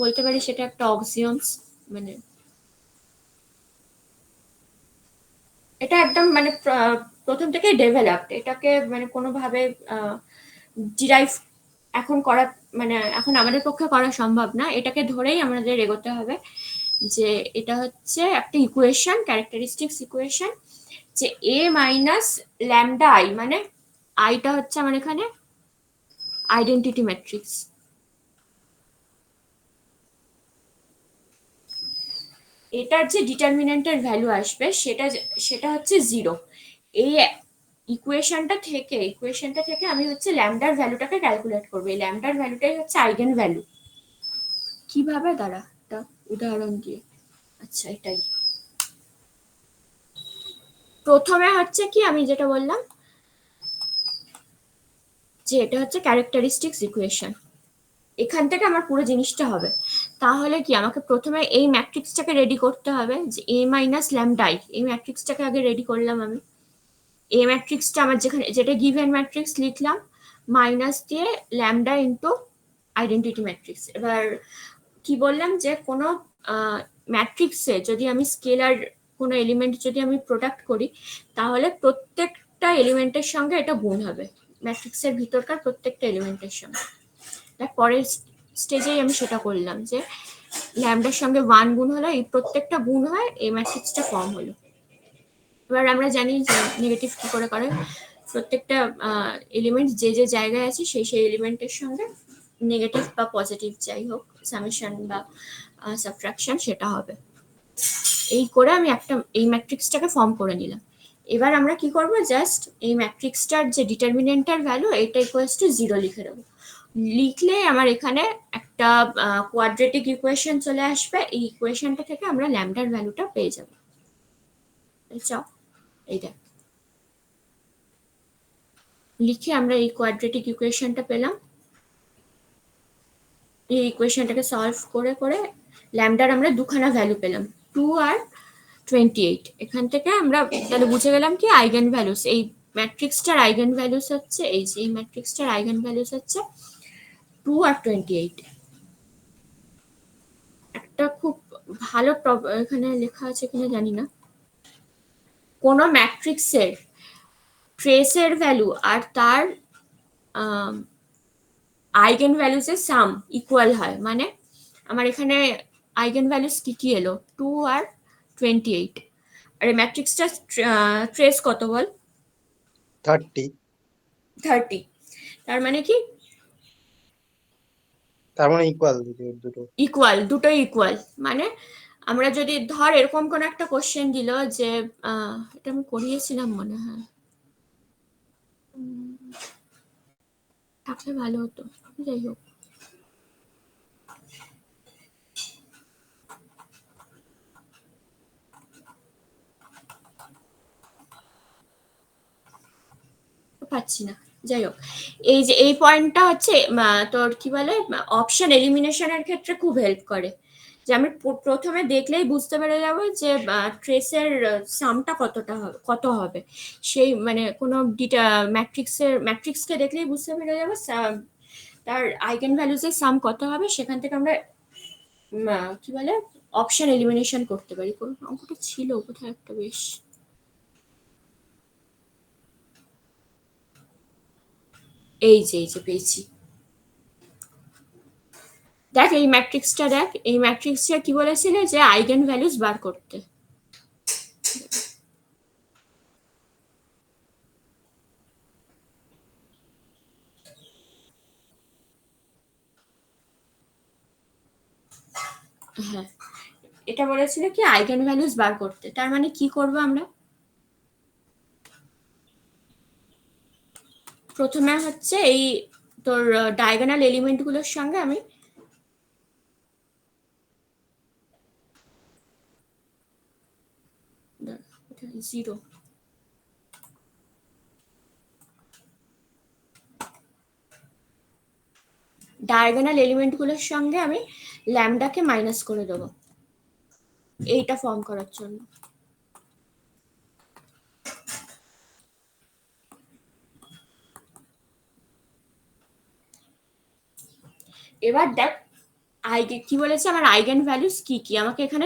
বলতে পারি সেটা একটা অক্সিওমস, মানে এটা একদম মানে প্রথম থেকে ডেভেলপড, এটাকে মানে কোনোভাবে ডিরাইভ এখন করা, মানে এখন আমাদের পক্ষে করা সম্ভব না, এটাকে ধরেই আমাদের এগোতে হবে। যে এটা হচ্ছে একটা ইকুয়েশন, ক্যারেক্টারিস্টিক্স ইকুয়েশন, যে এ মাইনাস ল্যামডা আই, মানে আইটা হচ্ছে আমার এখানে আইডেন্টিটি ম্যাট্রিক্স, এটার যে ডিটারমিনেন্টের ভ্যালু আসবে সেটা হচ্ছে জিরো। এই ইকুয়েশনটা থেকে আমি হচ্ছে ল্যামডার ভ্যালুটাকে ক্যালকুলেট করবো, এই ল্যামডার ভ্যালুটাই হচ্ছে আইগেন ভ্যালু। কিভাবে, দাঁড়া একটা উদাহরণ দিয়ে, আচ্ছা এটাই প্রথমে হচ্ছে কি আমি যেটা বললাম যে এটা হচ্ছে ক্যারেক্টারিস্টিক্স ইকুয়েশন, এখান থেকে আমার পুরো জিনিসটা হবে। তাহলে কি আমাকে প্রথমে এই ম্যাট্রিক্সটাকে রেডি করতে হবে, যে এ মাইনাস ল্যামডাই, এই ম্যাট্রিক্সটাকে আগে রেডি করলাম আমি। এ ম্যাট্রিক্সটা আমার যেখানে যেটা গিভেন ম্যাট্রিক্স লিখলাম, মাইনাস দিয়ে ল্যামডা ইন্টু আইডেন্টিটি ম্যাট্রিক্স। এবার কি বললাম, যে কোনো ম্যাট্রিক্সে যদি আমি স্কেলার কোনো এলিমেন্ট যদি আমি প্রোডাক্ট করি তাহলে প্রত্যেকটা এলিমেন্টের সঙ্গে এটা গুণ হবে, ম্যাট্রিক্সের ভিতরকার প্রত্যেকটা এলিমেন্টের সঙ্গে। তার পরের স্টেজেই আমি সেটা করলাম, যে ল্যামডার সঙ্গে 1 গুণ হলো, এই প্রত্যেকটা গুণ হয় এই ম্যাট্রিক্সটা ফর্ম হলো। এবার আমরা জানি যে নেগেটিভ কি করে, প্রত্যেকটা এলিমেন্ট যে যে জায়গায় আছে সেই সেই এলিমেন্টের সঙ্গে নেগেটিভ বা পজিটিভ যাই হোক সামেশন বা সাবট্রাকশন সেটা হবে। এই করে আমি একটা এই ম্যাট্রিক্সটাকে ফর্ম করে নিলাম। এবার আমরা কি করব, জাস্ট এই ম্যাট্রিক্সটার যে ডিটারমিনেন্টের ভ্যালু এটা ইকুয়ালস টু 0 লিখে দেবো। লিখলে আমার এখানে একটা কোয়াড্রেটিক ইকুয়েশন চলে আসবে, এই ইকুয়েশনটা থেকে আমরা ল্যামডার ভ্যালুটা পেয়ে যাব। চাও এইটা লিখে আমরা এই কোয়াড্রেটিক ইকুয়েশনটা পেলাম। এই ইকুয়েশনটাকে সলভ করে করে ল্যামডার আমরা দুখানা ভ্যালু পেলাম, 2 আর 28। এখান থেকে আমরা তাহলে বুঝে গেলাম কি আইগেন ভ্যালুস, এই ম্যাট্রিক্সটার আইগেন ভ্যালুস হচ্ছে এই ম্যাট্রিক্সটার আইগেন ভ্যালুস হচ্ছে 2 আর 28। একটা খুব ভালো এখানে লেখা আছে কিনা জানি না, কোন ম্যাট্রিক্সের ট্রেসের ভ্যালু আর তার আইগেন ভ্যালুসের সাম ইকুয়াল হয়, মানে আমার এখানে আইগেন ভ্যালুস কি কি এলো, 2 আর 28, আর এই ম্যাট্রিক্সটা ট্রেস কত বল, 30। তার মানে কি, তার মানে ইকুয়াল দুটো। দুটোই ইকুয়াল। মানে আমরা যদি ধর এরকম কোন একটা কোশ্চেন দিল যে এটা আমি করিয়েছিলাম মনে হয়, থাকলে ভালো হতো, যাই হোক পাচ্ছি না, যাই হোক এই যে এই পয়েন্টটা হচ্ছে তোর কি বলে অপশন এলিমিনেশনের ক্ষেত্রে খুব হেল্প করে, যে আমি প্রথমে দেখলেই বুঝতে পেরে যাব যে ট্রেসের সামটা কত হবে, সেই মানে কোনো ম্যাট্রিক্সকে দেখলেই বুঝতে পেরে যাবো তার আইগেন ভ্যালুজের সাম কত হবে। সেখান থেকে আমরা কি বলে অপশন এলিমিনেশন করতে পারি। কোন অঙ্কটা ছিল কোথায় একটা, বেশ এই যে পেয়েছি। দেখ এই ম্যাট্রিক্সটা কি বলেছিল যে আইগেন ভ্যালুজ বার করতে। হ্যাঁ, এটা বলেছিল কি আইগেন ভ্যালুজ বার করতে। তার মানে কি করব আমরা, প্রথমে হচ্ছে এই তোর ডায়াগোনাল এলিমেন্ট গুলোর সঙ্গে আমি জিরো, ডায়াগোনাল এলিমেন্ট গুলোর সঙ্গে আমি ল্যামডাকে মাইনাস করে দেবো এইটা ফর্ম করার জন্য। এবার দেখ কি বলেছে আমার আইগেন ভ্যালুস কি কি, আমাকে এখানে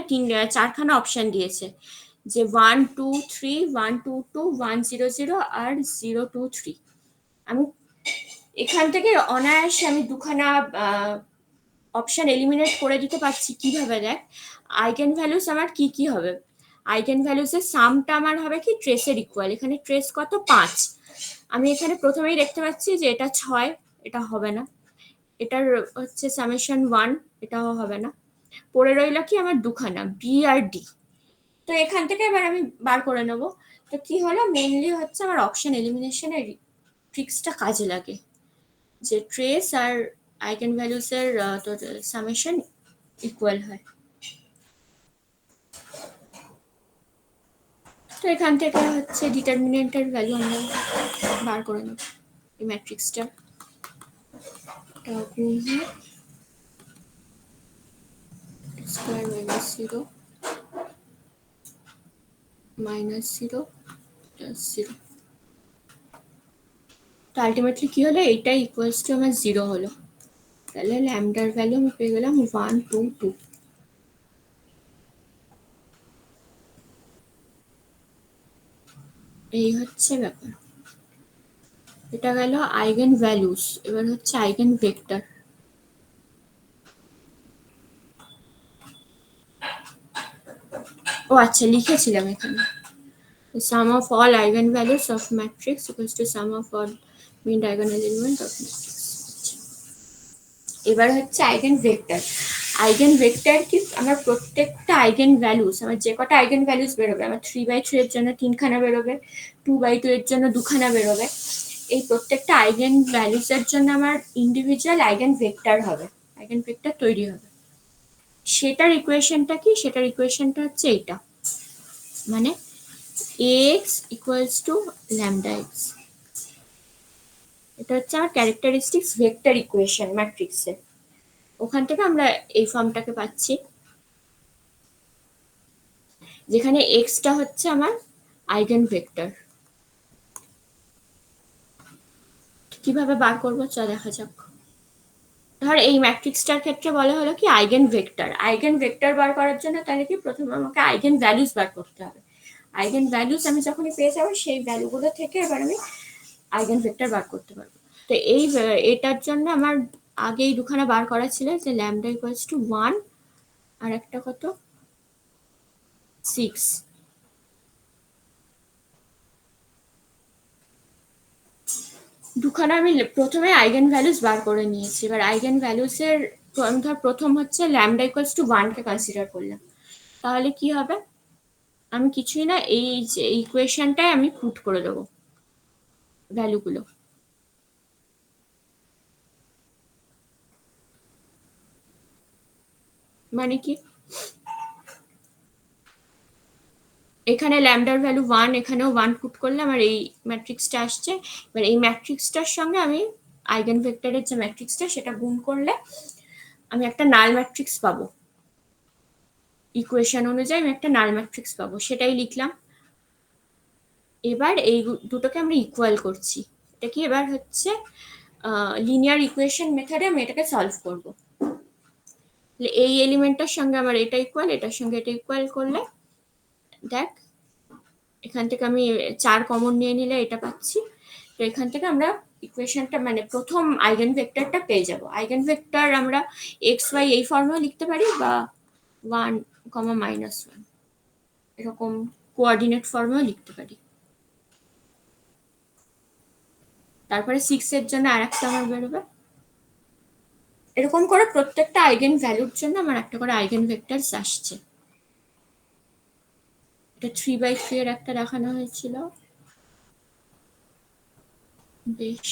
চারখানা অপশন দিয়েছে যে 1 2 3 1 2 2 1 0 0 আর 0 2 3। আমি এখান থেকে অনায়াসে আমি দুখানা অপশন এলিমিনেট করে দিতে পারছি। কিভাবে দেখ, আইগেন ভ্যালুস আমার কি কি হবে, আইগেন ভ্যালুসের সামটা আমার হবে কি ট্রেসের ইকুয়াল। এখানে ট্রেস কত 5, আমি এখানে প্রথমেই দেখতে পাচ্ছি যে এটা 6, এটা হবে না। এটার হচ্ছে সামেশন 1, এটাও হবে না। পড়ে রইল কি আমার দুখানা বি আর ডি। তো এখান থেকে এবার আমি বার করে নেব। তো কি হলো, মেইনলি হচ্ছে আমার অপশন এলিমিনেশনের ট্রিক্সটা কাজে লাগে, যে ট্রেস আর আইগেন ভ্যালুসের তোর সামেশন ইকুয়াল হয়। তো এখান থেকে হচ্ছে ডিটারমিনেন্টের ভ্যালু আমরা বার করে নেব। এই ম্যাট্রিক্সটা স্কোয়ার মাইনাস 0 মাইনাস 0 প্লাস 0। তো আলটিমেটলি কি হলো, এইটা ইকুয়ালস টু আমার 0 হলো। তাহলে ল্যামডার ভ্যালু আমি পেয়ে গেলাম 1 2 2। এই হচ্ছে ব্যাপার। এটা গেল আইগেন ভ্যালুস। এবার হচ্ছে আইগেন ভেক্টর। ও আচ্ছা, লিখেছিলাম এখানে the sum of all eigenvalues of matrix equals to sum of all mean diagonal element of matrix। এবার হচ্ছে আইগেন ভেক্টর। আইগেন ভেক্টর কি, আমার প্রত্যেকটা আইগেন ভ্যালুস, আমার যে কটা আইগেন ভ্যালুস বেরোবে, আমার 3/3 এর জন্য 3খানা বেরোবে, 2/2 এর জন্য 2খানা বেরোবে। এই প্রত্যেকটা আইগেন ভ্যালুস এর জন্য আমার ইন্ডিভিজুয়াল আইগেন ভেক্টর হবে, আইগেন ভেক্টর তৈরি হবে। সেটার ইকুয়েশনটা কি, সেটার ইকুয়েশনটা হচ্ছে এইটা, মানে ax equals to lambda x। এটা হচ্ছে আমার ক্যারেক্টারিস্টিক্স ভেক্টর ইকুয়েশন ম্যাট্রিক্সের। ওখান থেকে আমরা এই ফর্মটাকে পাচ্ছি, যেখানে এক্সটা হচ্ছে আমার আইগেন ভেক্টর। কিভাবে বার করবো চল দেখা যাক। ধর এই ম্যাট্রিক্সটার ক্ষেত্রে বলা হলো কি আইগেন ভেক্টর। আইগেন ভেক্টর বার করার জন্য তাহলে কি প্রথমে আমাকে আইগেন ভ্যালুস বার করতে হবে। আইগেন ভ্যালুস আমি যখনই পেয়ে যাবো, সেই ভ্যালুগুলো থেকে এবার আমি আইগেন ভেক্টর বার করতে পারবো। তো এটার জন্য আমার আগেই দুখানা বার করা ছিল, যে ল্যামডা ইকুয়ালস টু 1 আর একটা কত 6। দুখানা আমি প্রথমে আইগেন ভ্যালুস বার করে নিয়েছি। এবার আইগেন ভ্যালুসের আমি ধর প্রথম হচ্ছে lambda equals to 1 K consider করলাম। তাহলে কি হবে, আমি কিছুই না, এই যে ইকুয়েশনটাই আমি পুট করে দেবো ভ্যালুগুলো। মানে কি, এখানে ল্যামডার ভ্যালু 1, এখানেও 1 পুট করলে আমার এই ম্যাট্রিক্সটা আসছে। এবার এই ম্যাট্রিক্সটার সঙ্গে আমি আইগেন ভেক্টরের যে ম্যাট্রিক্সটা সেটা গুণ করলে আমি একটা নাল ম্যাট্রিক্স পাবো। ইকুয়েশন অনুযায়ী আমি একটা নাল ম্যাট্রিক্স পাবো, সেটাই লিখলাম। এবার এই দুটোকে আমরা ইকুয়াল করছি। এটা কি এবার হচ্ছে লিনিয়ার ইকুয়েশন মেথডে আমি এটাকে সলভ করব। এই এলিমেন্টটার সঙ্গে আমার এটা ইকুয়াল, এটার সঙ্গে এটা ইকুয়াল করলে দেখ এখান থেকে আমি 4 কমন নিয়ে নিলে এটা পাচ্ছি। তো এখান থেকে আমরা ইকুয়েশনটা মানে প্রথম আইগেন ভেক্টরটা পেয়ে যাব। আইগেন ভেক্টর আমরা এক্স ওয়াই এই ফর্মেও লিখতে পারি বা 1, -1 এরকম কোঅর্ডিনেট ফর্মেও লিখতে পারি। তারপরে 6 এর জন্য আরেকটা আমার বেরোবে। এরকম করে প্রত্যেকটা আইগেন ভ্যালুর জন্য আমার একটা করে আইগেন ভেক্টরস আসছে। এটা 3/3 এর একটা দেখানো হয়েছিল। বেশ,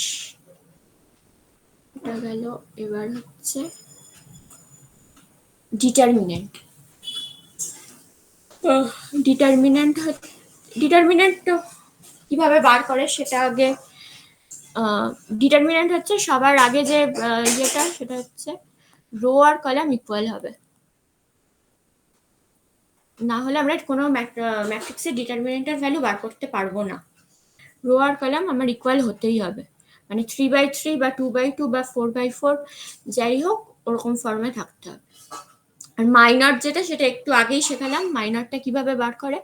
এটা গেল। এবার হচ্ছে ডিটারমিনেন্ট। ডিটারমিনেন্ট কিভাবে বার করে সেটা আগে। ডিটারমিনেন্ট হচ্ছে সবার আগে যে ইয়েটা, সেটা হচ্ছে রো আর কলাম ইকুয়াল হবে, না হলে আমরা কোনো ম্যাট্রিক্সের ডিটারমিনেন্টের ভ্যালু বার করতে পারবো না। রো আর কলাম আমার ইকুয়াল হতেই হবে, মানে 3/3 বা 2/2 বা 4/4 যাই হোক ওরকম ফর্মে থাকতে হবে। আর মাইনর যেটা, সেটা একটু আগেই শেখালাম। মাইনরটা কিভাবে বার করে,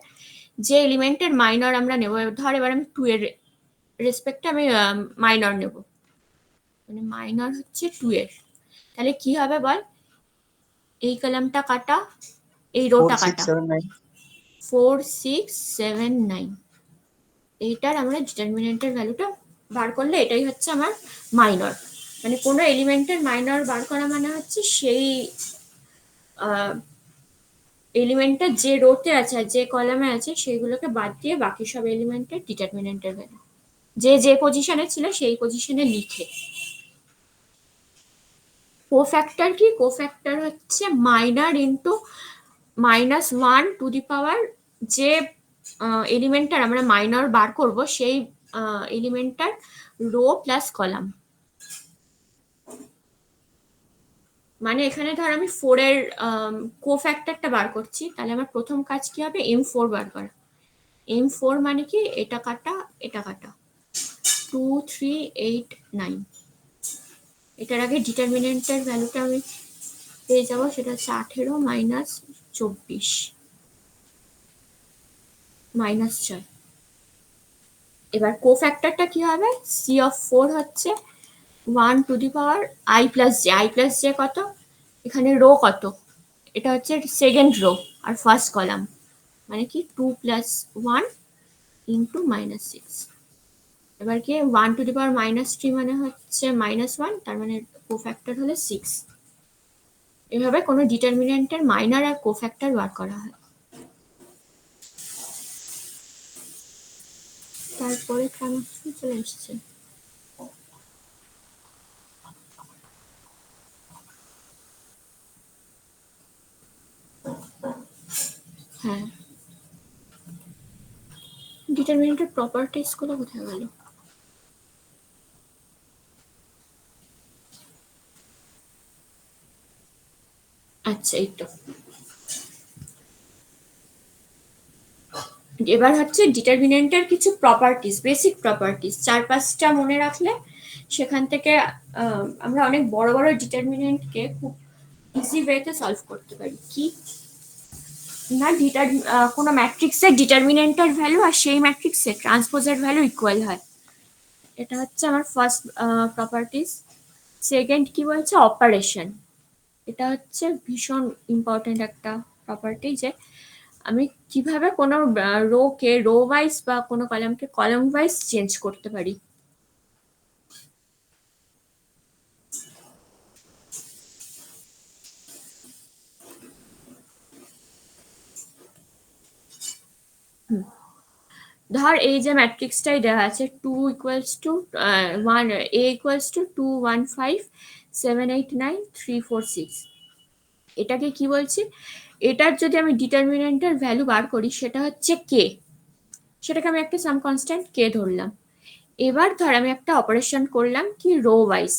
যে এলিমেন্টের মাইনর আমরা নেব, ধর এবার আমি 2 এর রেসপেক্টে আমি মাইনর নেব, মানে মাইনর হচ্ছে 2 এর, তাহলে কি হবে বল, এই কলামটা কাটা, এই 4 রোটা 6 কাটা, 7 9 4 6 7 9, এইটার আমরা ডিটারমিনেন্টের ভ্যালুটা বার করলে এটাই হচ্ছে আমার মাইনর। মানে কোনো এলিমেন্টের মাইনর বার করা মানে হচ্ছে সেই এলিমেন্টটা যে রোতে আছে আর যে কলামে আছে সেইগুলোকে বাদ দিয়ে বাকি সব এলিমেন্টের ডিটারমিনেন্টের ভ্যালু যে যে পজিশনে ছিল সেই পজিশনে লিখে। কোফ্যাক্টর কি, কোফ্যাক্টর হচ্ছে মাইনর ইন্টু -1 যে এলিমেন্টটার আমরা মাইনর বার করব সেই এলিমেন্টটার রো প্লাস কলাম। মানে এখানে ধর আমি 4 এর কোফ্যাক্টরটা বার করছি, তাহলে আমার প্রথম কাজ কি হবে, M4 বার করা। M4 মানে কি, এটা কাটা এটা কাটা, 2 3 8 9। এটার আগে ডিটারমিনেন্টের ভ্যালুটা আমি পেয়ে যাব, সেটা হচ্ছে 18 - 24 -6। এবার কোফ্যাক্টরটা কি হবে, C(4) হচ্ছে 1 two the power I plus J. I plus J কত, এখানে রো কত, এটা হচ্ছে সেকেন্ড রো আর ফার্স্ট কলাম, মানে কি 2 + 1 ইন্টু -6। এবার কি 1 টু দি পাওয়ার -3 মানে হচ্ছে -1, তার মানে কোফ্যাক্টর হলো 6। এভাবে কোনো ডিটারমিনেন্টের মাইনর আর কোফ্যাক্টর বার করা হয়। তারপরে ট্রান্সফার চলে এসছে। হ্যাঁ, ডিটারমিনেন্টের প্রপার্টিজ গুলো কোথায় গেল? আচ্ছা, এই তো। এবার হচ্ছে ডিটারমিনেন্টের কিছু প্রপার্টিজ, বেসিক প্রপার্টিজ 4-5টা মনে রাখলে সেখান থেকে আমরা অনেক বড় বড় ডিটারমিনেন্টকে খুব ইজি ওয়েতে সলভ করতে পারি। কি না, কোনো ম্যাট্রিক্সের ডিটারমিনেন্টের ভ্যালু আর সেই ম্যাট্রিক্সের ট্রান্সপোজের ভ্যালু ইকুয়াল হয়। এটা হচ্ছে আমার ফার্স্ট প্রপার্টিজ। সেকেন্ড কি বলছে, অপারেশন। এটা হচ্ছে ভীষণ ইম্পর্টেন্ট একটা প্রপার্টি, যে আমি কিভাবে কোনো রোকে রো ওয়াইজ বা কোনো কলামকে কলাম ওয়াইজ চেঞ্জ করতে পারি। ধর এই যে ম্যাট্রিক্সটাই দেওয়া আছে 2 = 1, A = 2 1 5 7 8 9 3 4 6। এটাকে কি বলছি, এটার যদি আমি ডিটারমিনেন্টের ভ্যালু বার করি সেটা হচ্ছে কে, সেটাকে আমি একটা সাম কনস্ট্যান্ট কে ধরলাম। এবার ধর আমি একটা অপারেশন করলাম কি রো ওয়াইজ,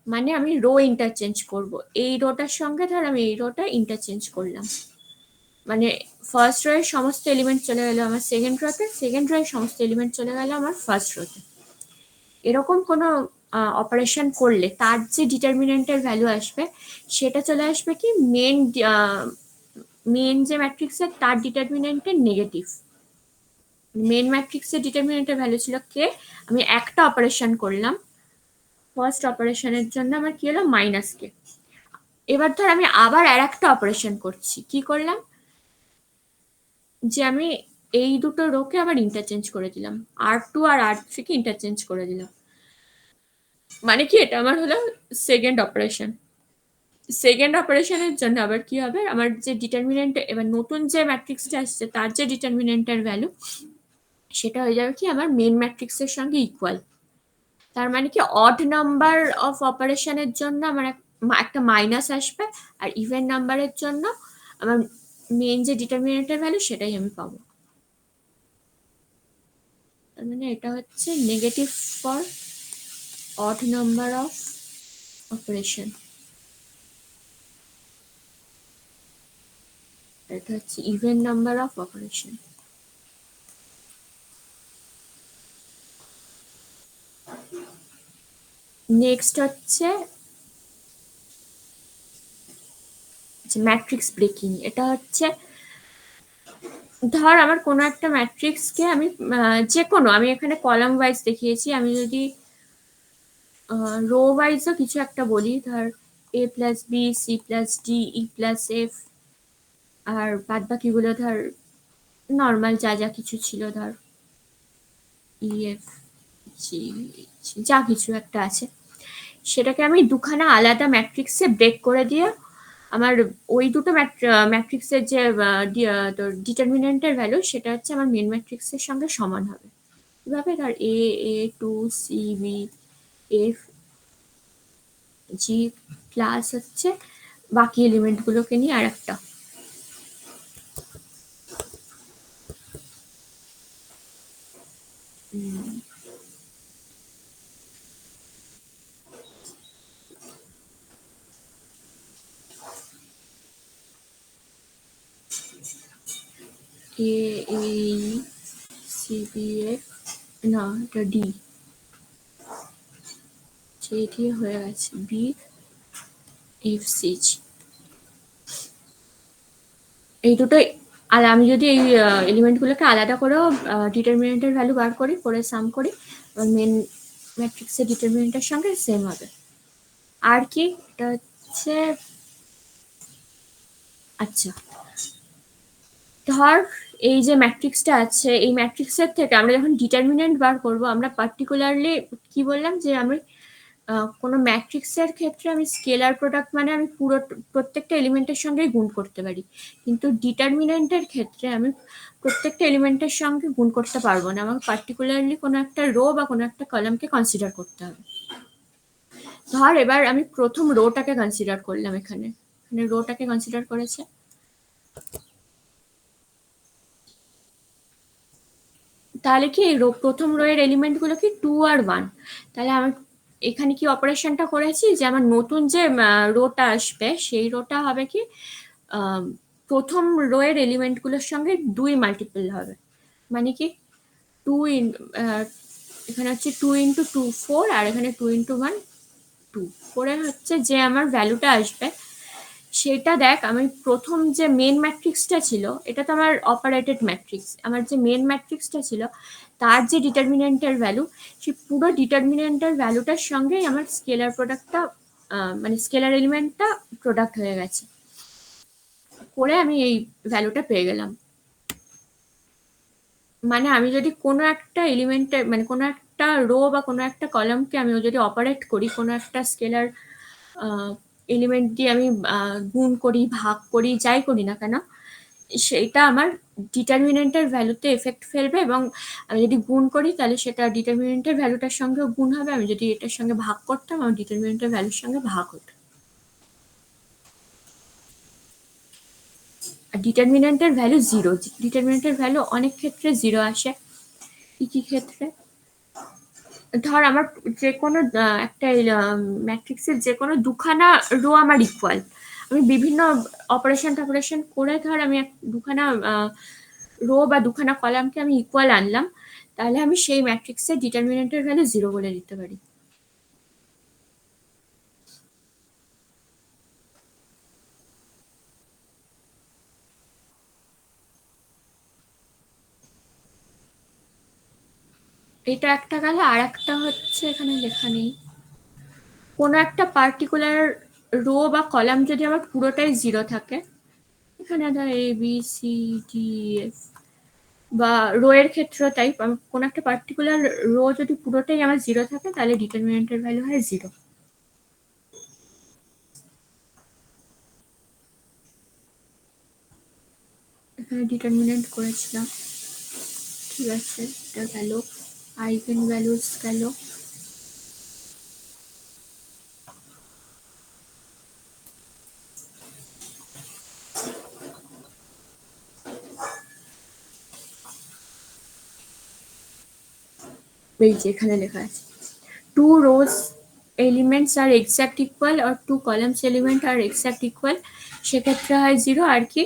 মানে আমি রো ইন্টারচেঞ্জ করব, এই রোটার সঙ্গে ধর আমি এই রোটা ইন্টারচেঞ্জ করলাম। মানে ফার্স্ট রো এর সমস্ত এলিমেন্ট চলে গেল আমার সেকেন্ড রোতে, সেকেন্ড রো এর সমস্ত এলিমেন্ট চলে গেল আমার ফার্স্ট রোতে। এরকম কোনো অপারেশন করলে তার যে ডিটারমিনেন্টের ভ্যালু আসবে সেটা চলে আসবে কি মেন যে ম্যাট্রিক্সের তার ডিটারমিনেন্টের নেগেটিভ। মেন ম্যাট্রিক্সের ডিটারমিনেন্টের ভ্যালু ছিল কে, আমি একটা অপারেশন করলাম, ফার্স্ট অপারেশনের জন্য আমার কি হলো মাইনাস কে। এবার ধর আমি আবার আর একটা অপারেশন করছি, কি করলাম যে আমি এই দুটো রোকে আবার ইন্টারচেঞ্জ করে দিলাম, R2 আর R3 কে ইন্টারচেঞ্জ করে দিলাম, মানে কি এটা আমার হলো সেকেন্ড অপারেশন। সেকেন্ড অপারেশনের জন্য আবার কি হবে, আমার যে ডিটারমিনেন্ট এবার নতুন যে ম্যাট্রিক্সটা আসছে তার যে ডিটারমিনেন্টের ভ্যালু সেটা হয়ে যাবে কি আমার মেন ম্যাট্রিক্সের সঙ্গে ইকুয়াল। তার মানে কি অড নাম্বার অফ অপারেশনের জন্য আমার একটা মাইনাস আসবে, আর ইভেন নাম্বারের জন্য আমার মেন যে ডিটারমিনেন্টের ভ্যালু সেটাই আমি পাবো। তার মানে এটা হচ্ছে negative for odd number of operation, এটা হচ্ছে even number of operation. Next হচ্ছে ম্যাট্রিক্স ব্রেকিং। এটা হচ্ছে ধর আমার কোনো একটা ম্যাট্রিক্সকে আমি যে কোনো, আমি এখানে কলাম ওয়াইজ দেখিয়েছি, আমি যদি রো ওয়াইজও কিছু একটা বলি, ধর a plus B, C plus D, E plus F, আর বাদ বাকিগুলো ধর নর্মাল যা যা কিছু ছিল, ধর ই এফ জি, যা কিছু একটা আছে, সেটাকে আমি দুখানা আলাদা ম্যাট্রিক্সে ব্রেক করে দিয়ে আমার ওই দুটো ম্যাট্রিক্সের যে তোর ডিটারমিনেন্টের ভ্যালু সেটা হচ্ছে আমার মেন ম্যাট্রিক্সের সঙ্গে সমান হবে। এভাবে ধর A2 C B F G plus হচ্ছে বাকি এলিমেন্ট গুলোকে নিয়ে আর একটা। A A CBF না, এটা ডি, যেটি হয়ে গেছে BFCG। এই দুটোই, আর আমি যদি এই এলিমেন্টগুলোকে আলাদা করেও ডিটারমিনেন্টের ভ্যালু বার করি, করে সাম করি, মেন ম্যাট্রিক্সের ডিটারমিনেন্টের সঙ্গে সেম হবে। আর কি এটা হচ্ছে, আচ্ছা ধর এই যে ম্যাট্রিক্সটা আছে, এই ম্যাট্রিক্সের থেকে আমরা যখন ডিটারমিনেন্ট বার করব, আমরা পার্টিকুলারলি কি বললাম যে আমি কোনো ম্যাট্রিক্সের ক্ষেত্রে আমি স্কেলার প্রোডাক্ট মানে আমি পুরো প্রত্যেকটা এলিমেন্টের সঙ্গে গুণ করতে পারি, কিন্তু ডিটারমিনেন্টের ক্ষেত্রে আমি প্রত্যেকটা এলিমেন্টের সঙ্গে গুণ করতে পারবো না, আমাকে পার্টিকুলারলি কোনো একটা রো বা কোনো একটা কলামকে কনসিডার করতে হবে। ধর এবার আমি প্রথম রোটাকে কনসিডার করলাম, এখানে রোটাকে কনসিডার করেছে, তাহলে কি প্রথম রো এর এলিমেন্ট গুলো কি 2 আর 1, তাহলে আমি এখানে কি অপারেশনটা করেছি যে আমার নতুন যে রোটা আসবে সেই রোটা হবে কি প্রথম রো এর এলিমেন্ট গুলোর সঙ্গে 2 মাল্টিপল হবে, মানে কি 2 এখানে হচ্ছে 2 ইন্টু 2 4, আর এখানে 2 ইন্টু 1 2 করে হচ্ছে যে আমার ভ্যালুটা আসবে সেটা দেখ। আমি প্রথম যে মেন ম্যাট্রিক্সটা ছিল, এটা তো আমার অপারেটেড ম্যাট্রিক্স, আমার যে মেন ম্যাট্রিক্সটা ছিল তার যে ডিটারমিনেন্টের ভ্যালু, সেই পুরো ডিটারমিনেন্টের ভ্যালুটার সঙ্গেই আমার স্কেলার প্রোডাক্টটা মানে স্কেলার এলিমেন্টটা প্রোডাক্ট হয়ে গেছে, করে আমি এই ভ্যালুটা পেয়ে গেলাম। মানে আমি যদি কোনো একটা এলিমেন্টের মানে কোনো একটা রো বা কোনো একটা কলামকে আমি যদি অপারেট করি, কোনো একটা স্কেলার এলিমেন্ট দিয়ে আমি গুণ করি, ভাগ করি, যাই করি না কেন, সেটা আমার ডিটারমিনেন্টের ভ্যালুতে এফেক্ট ফেলবে, এবং আমি যদি গুণ করি তাহলে সেটা ডিটারমিনেন্টের ভ্যালুটার সঙ্গে গুণ হবে, আমি যদি এটার সঙ্গে ভাগ করতাম আমার ডিটারমিনেন্টের ভ্যালুর সঙ্গে ভাগ হতো। আর ডিটারমিনেন্টের ভ্যালু 0, ডিটারমিনেন্টের ভ্যালু অনেক ক্ষেত্রে 0 আসে। কি ক্ষেত্রে, ধর আমার যে কোনো একটা ম্যাট্রিক্সের যে কোনো দুখানা রো আমার ইকুয়াল, আমি বিভিন্ন অপারেশন করে ধর আমি দুখানা রো বা দুখানা কলামকে আমি ইকুয়াল আনলাম, তাহলে আমি সেই ম্যাট্রিক্সের ডিটারমিনেন্টের ভ্যালু 0 বলে দিতে পারি। এটা একটা গেল, আর একটা হচ্ছে এখানে লেখা নেই, কোনো একটা পার্টিকুলার রো বা কলাম যদি আমার পুরোটাই 0 থাকে, এখানে ধর এ বি সি ডি এফ, বা রো এর ক্ষেত্রে তাই, কোনো একটা পার্টিকুলার রো যদি পুরোটাই আমার 0 থাকে তাহলে ডিটারমিনেন্টের ভ্যালু হয় 0। এখানে ডিটারমিনেন্ট করেছিলাম, ঠিক আছে, এটা গেল, আইগেন ভ্যালুস গেল। এই যে এখানে লেখা আছে, two rows elements are exact equal or two columns element are exact equal, সেক্ষেত্রে হয় 0। আর কি,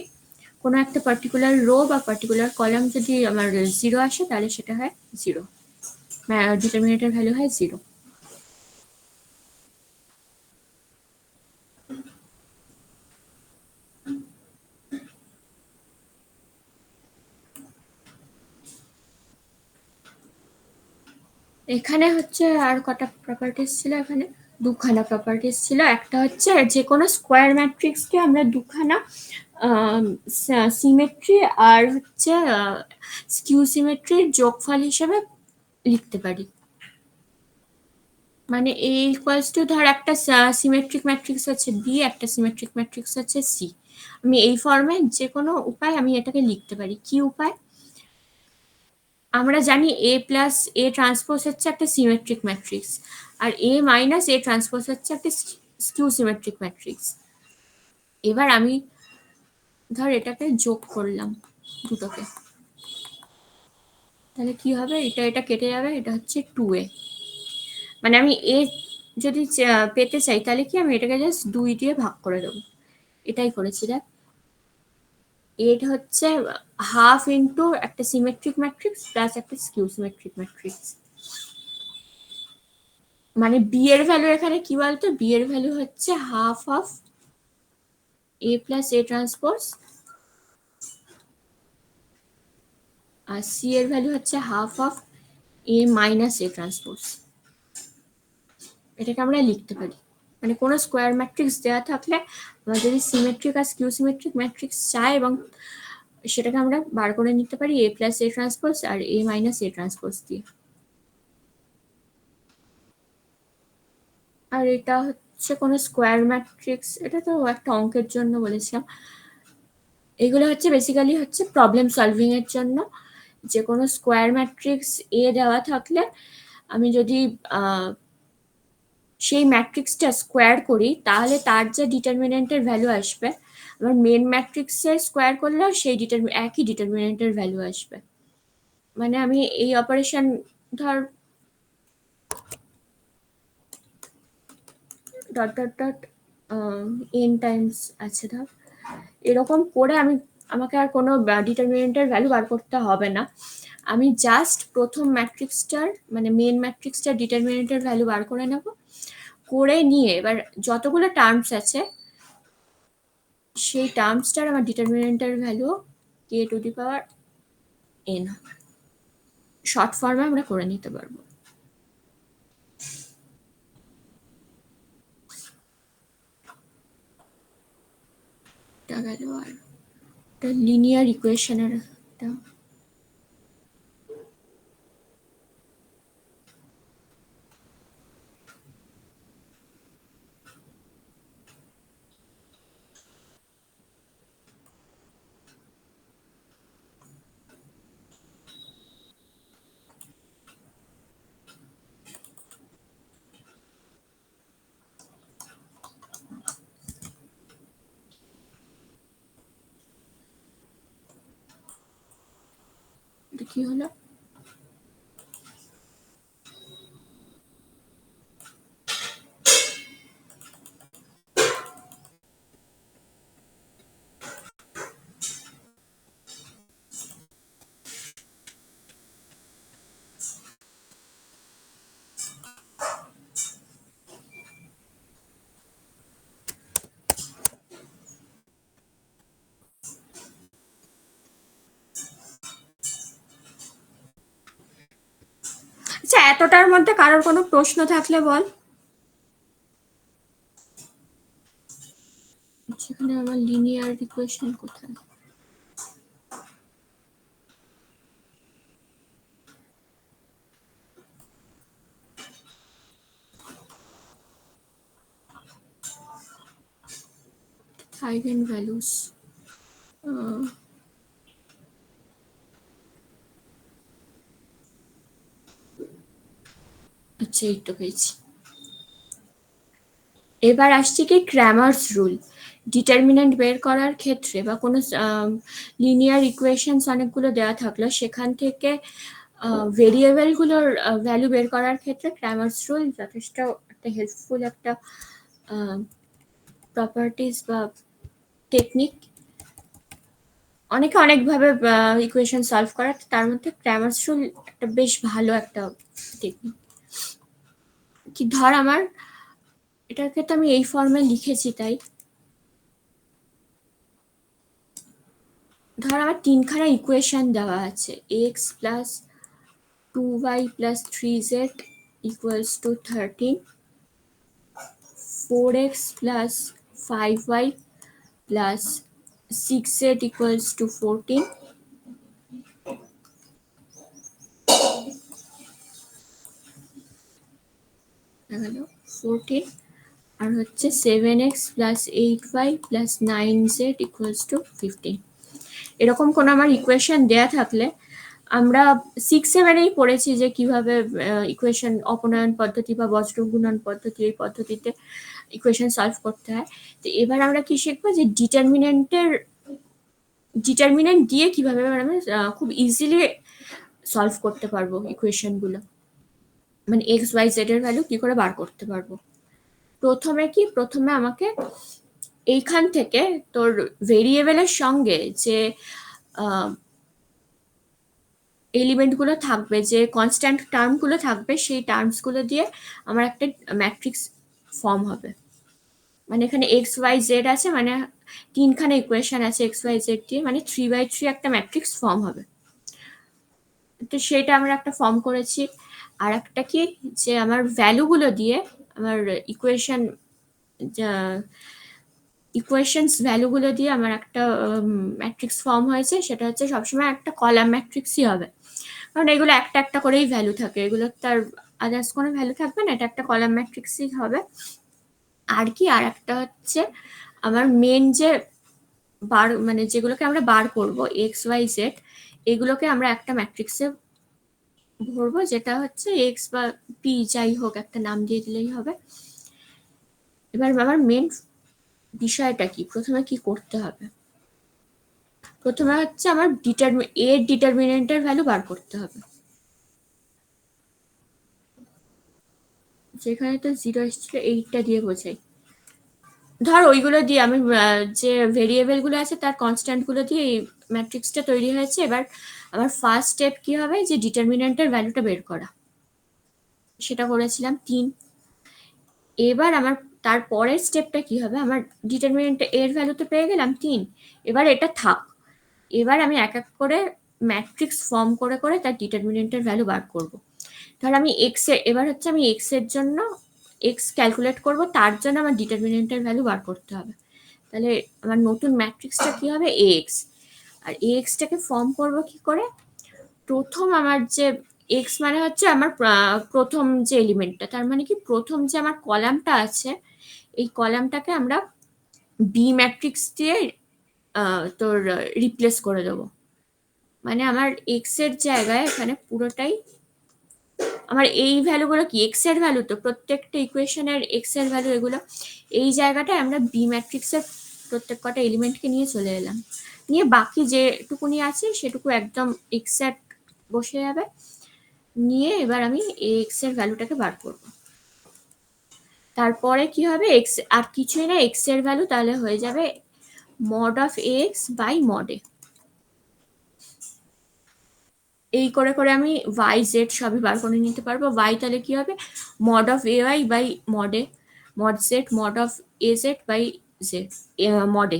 কোনো একটা পার্টিকুলার রো বা পার্টিকুলার কলাম যদি আমার 0 আসে তাহলে সেটা হয় 0, ডিটারমিনেন্টের ভ্যালু হয় 0। এখানে হচ্ছে আর কটা প্রপার্টিস ছিল, এখানে দুখানা প্রপার্টিস ছিল। একটা হচ্ছে যে কোনো স্কোয়ার ম্যাট্রিক্সকে আমরা দুখানা সিমেট্রি আর হচ্ছে স্কিউ সিমেট্রির যোগফল হিসেবে লিখতে পারি। মানে এ ইকুয়ালস টু, ধর একটা সিমেট্রিক ম্যাট্রিক্স আছে বি, একটা সিমেট্রিক ম্যাট্রিক্স আছে সি, আমি এই ফর্মে যে কোনো উপায় আমি এটাকে লিখতে পারি। কি উপায়? আমরা জানি এ প্লাস এ ট্রান্সপোজ হচ্ছে একটা সিমেট্রিক ম্যাট্রিক্স, আর এ মাইনাস এ ট্রান্সপোজ হচ্ছে একটা স্কিউ সিমেট্রিক ম্যাট্রিক্স। এবার আমি ধর এটাকে যোগ করলাম দুটোকে, তাহলে কি হবে, এটা এটা কেটে যাবে, এটা হচ্ছে 2a। মানে আমি এ যদি পেতে চাই তাহলে কি, আমি এটাকে জাস্ট 2 দিয়ে ভাগ করে দেবো, এটাই করেছি। দেখ, এটা হচ্ছে হাফ ইন্টু একটা সিমেট্রিক ম্যাট্রিক্স প্লাস একটা স্কিউ সিমেট্রিক ম্যাট্রিক্স। মানে বি এর ভ্যালু এখানে কি বলতো, বি এর ভ্যালু হচ্ছে half of A plus A transpose, আর সি এর ভ্যালু হচ্ছে half of A minus A transpose. এটাকে আমরা লিখতে পারি। মানে কোনো স্কোয়ার ম্যাট্রিক্স দেওয়া থাকলে আমরা যদি সিমেট্রিক আর স্কিউ সিমেট্রিক ম্যাট্রিক্স চাই, এবং সেটাকে আমরা বার করে নিতে পারি এ প্লাস এ ট্রান্সপোজ আর এ মাইনাস এ ট্রান্সপোজ দিয়ে। আর এটা হচ্ছে কোনো স্কোয়ার ম্যাট্রিক্স, এটা তো একটা অঙ্কের জন্য বলেছিলাম। এগুলো হচ্ছে বেসিক্যালি হচ্ছে প্রবলেম সলভিং এর জন্য। যে কোনো স্কোয়ার ম্যাট্রিক্স এ দেওয়া থাকলে আমি যদি সেই ম্যাট্রিক্সটা স্কোয়ার করি তাহলে তার যে ডিটারমিনেন্টের ভ্যালু আসবে, আমার মেন ম্যাট্রিক্সের স্কোয়ার করলেও সেই একই ডিটারমিনেন্টের ভ্যালু আসবে। মানে আমি এই অপারেশন, ধর dot dot dot N Times আছে, ধর এরকম করে আমাকে আর কোনো ডিটারমিনেন্টের ভ্যালু বার করতে হবে না। আমি জাস্ট প্রথম ম্যাট্রিক্সটার মানে মেন ম্যাট্রিক্সটার ডিটারমিনেন্টের ভ্যালু বার করে নেব, করে নিয়ে এবার যতগুলো টার্মস আছে সেই টার্মসটার আমার ডিটারমিনেন্টের ভ্যালু কে to the power N, short ফর্মে আমরা করে নিতে পারবো। এটা গেল, আর একটা লিনিয়ার ইকুয়েশনের একটা, এটা কি হলো, এতটার মধ্যে কারোর কোনো প্রশ্ন থাকলে বল। সেখানে আমার লিনিয়ার ইকুয়েশন কোথায়? আইগেন ভ্যালুস, আচ্ছা এই তো পেয়েছি। এবার আসছে কি ক্র্যামার্স রুল। ডিটারমিনেন্ট বের করার ক্ষেত্রে বা কোনো লিনিয়ার ইকুয়েশনস অনেকগুলো দেওয়া থাকলো, সেখান থেকে ভেরিয়েবলগুলোর ভ্যালু বের করার ক্ষেত্রে ক্র্যামার্স রুল যথেষ্ট একটা হেল্পফুল একটা প্রপার্টিস বা টেকনিক। অনেকে অনেকভাবে ইকুয়েশন সলভ করার, তার মধ্যে ক্র্যামার্স রুল একটা বেশ ভালো একটা টেকনিক। কি ধর আমার এটাকে তো আমি এই ফর্মে লিখেছি, তাই ধর আমার তিনখানা ইকুয়েশন দেওয়া আছে, x plus 2y plus 3z equals to 13, 4x plus 5y plus 6z equals to 14, হলো 14, আর হচ্ছে 7x plus 8y plus 9z equals to 15। এরকম কোনো আমার ইকুয়েশন দেয়া থাকলে, আমরা 6-7-এই পড়েছি যে কিভাবে ইকুয়েশন অপনয়ন পদ্ধতি বা বজ্র গুণন পদ্ধতি, এই পদ্ধতিতে ইকুয়েশন সলভ করতে হয়। তো এবার আমরা কি শিখবো যে ডিটারমিনেন্ট দিয়ে কিভাবে আমরা খুব ইজিলি সলভ করতে পারবো ইকুয়েশন গুলো, মানে এক্স ওয়াই জেড এর ভ্যালু কি করে বার করতে পারবো। প্রথমে আমাকে এইখান থেকে তোর ভেরিয়েবলের সঙ্গে যে এলিমেন্ট গুলো থাকবে, যে কনস্ট্যান্ট টার্ম গুলো থাকবে, সেই টার্মস গুলো দিয়ে আমার একটা ম্যাট্রিক্স ফর্ম হবে। মানে এখানে এক্স ওয়াই জেড আছে, মানে তিনখানা ইকুয়েশন আছে এক্স ওয়াই জেড দিয়ে, মানে 3x3 একটা ম্যাট্রিক্স ফর্ম হবে। তো সেটা আমরা একটা ফর্ম করেছি। আর একটা কি, যে আমার ভ্যালুগুলো দিয়ে আমার ইকুয়েশনস ভ্যালুগুলো দিয়ে আমার একটা ম্যাট্রিক্স ফর্ম হয়েছে, সেটা হচ্ছে সবসময় একটা কলাম ম্যাট্রিক্সই হবে, কারণ এগুলো একটা একটা করেই ভ্যালু থাকে, এগুলো তার আদার্স কোনো ভ্যালু থাকবে না, এটা একটা কলাম ম্যাট্রিক্সই হবে। আর কি, আর একটা হচ্ছে আমার মেন যে মানে যেগুলোকে আমরা বার করব এক্স ওয়াই জেড, এগুলোকে আমরা একটা ম্যাট্রিক্সে ভরবো, যেটা হচ্ছে এক্স বা পি যাই হোক একটা নাম দিয়ে দিলেই হবে। এবার আমার মেন বিষয়টা কি, প্রথমে কি করতে হবে, প্রথমে হচ্ছে আমার এর ডিটারমিনেন্টের ভ্যালু বার করতে হবে। যেখানে তো 0 এসেছিল, এইটা দিয়ে বোঝাই। ধর ওইগুলো দিয়ে আমি যে ভেরিয়েবল গুলো আছে তার কনস্ট্যান্ট গুলো দিয়ে এই ম্যাট্রিক্সটা তৈরি হয়েছে। এবার আমার ফার্স্ট স্টেপ কি হবে, যে ডিটারমিনেন্টের ভ্যালুটা বের করা, সেটা করেছিলাম 3। এবার আমার তারপরের স্টেপটা কি হবে, আমার ডিটারমিনেন্ট এর ভ্যালু তো পেয়ে গেলাম 3, এবার এটা থাক। এবার আমি এক এক করে ম্যাট্রিক্স ফর্ম করে করে তার ডিটারমিনেন্টের ভ্যালু বার করব। ধর আমি এবার হচ্ছে আমি এক্স এর জন্য এক্স ক্যালকুলেট করব, তার জন্য আমার ডিটারমিনেন্টের ভ্যালু বার করতে হবে। তাহলে আমার নতুন ম্যাট্রিক্সটা কি হবে, এক্স। আর এক্সটাকে ফর্ম করব কি করে, প্রথম আমার যে এক্স মানে হচ্ছে আমার প্রথম যে এলিমেন্টটা, তার মানে কি প্রথম যে আমার কলামটা আছে, এই কলামটাকে আমরা বি ম্যাট্রিক্স দিয়ে তোর রিপ্লেস করে দেবো। মানে আমার এক্স এর জায়গায় এখানে পুরোটাই আমার এই ভ্যালুগুলো কি এক্স এর ভ্যালু, তো প্রত্যেকটা ইকুয়েশনের এক্স এর ভ্যালু এগুলো, এই জায়গাটায় আমরা বি ম্যাট্রিক্সের প্রত্যেক কটা এলিমেন্টকে নিয়ে চলে এলাম, নিয়ে বাকি যেটুকুনি আছে সেটুকু একদম এক্সাক্ট বসে যাবে। নিয়ে এবার আমি এক্স এর ভ্যালুটাকে বার করব। তারপরে কি হবে, এক্স আর কিছুই না, এক্স এর ভ্যালু তাহলে হয়ে যাবে mod of X by mod A. এই করে করে আমি ওয়াই জেড সবই বার করে নিতে পারবো। ওয়াই তাহলে কি হবে, mod of A Y by mod A, mod Z mod of A Z by Z mod A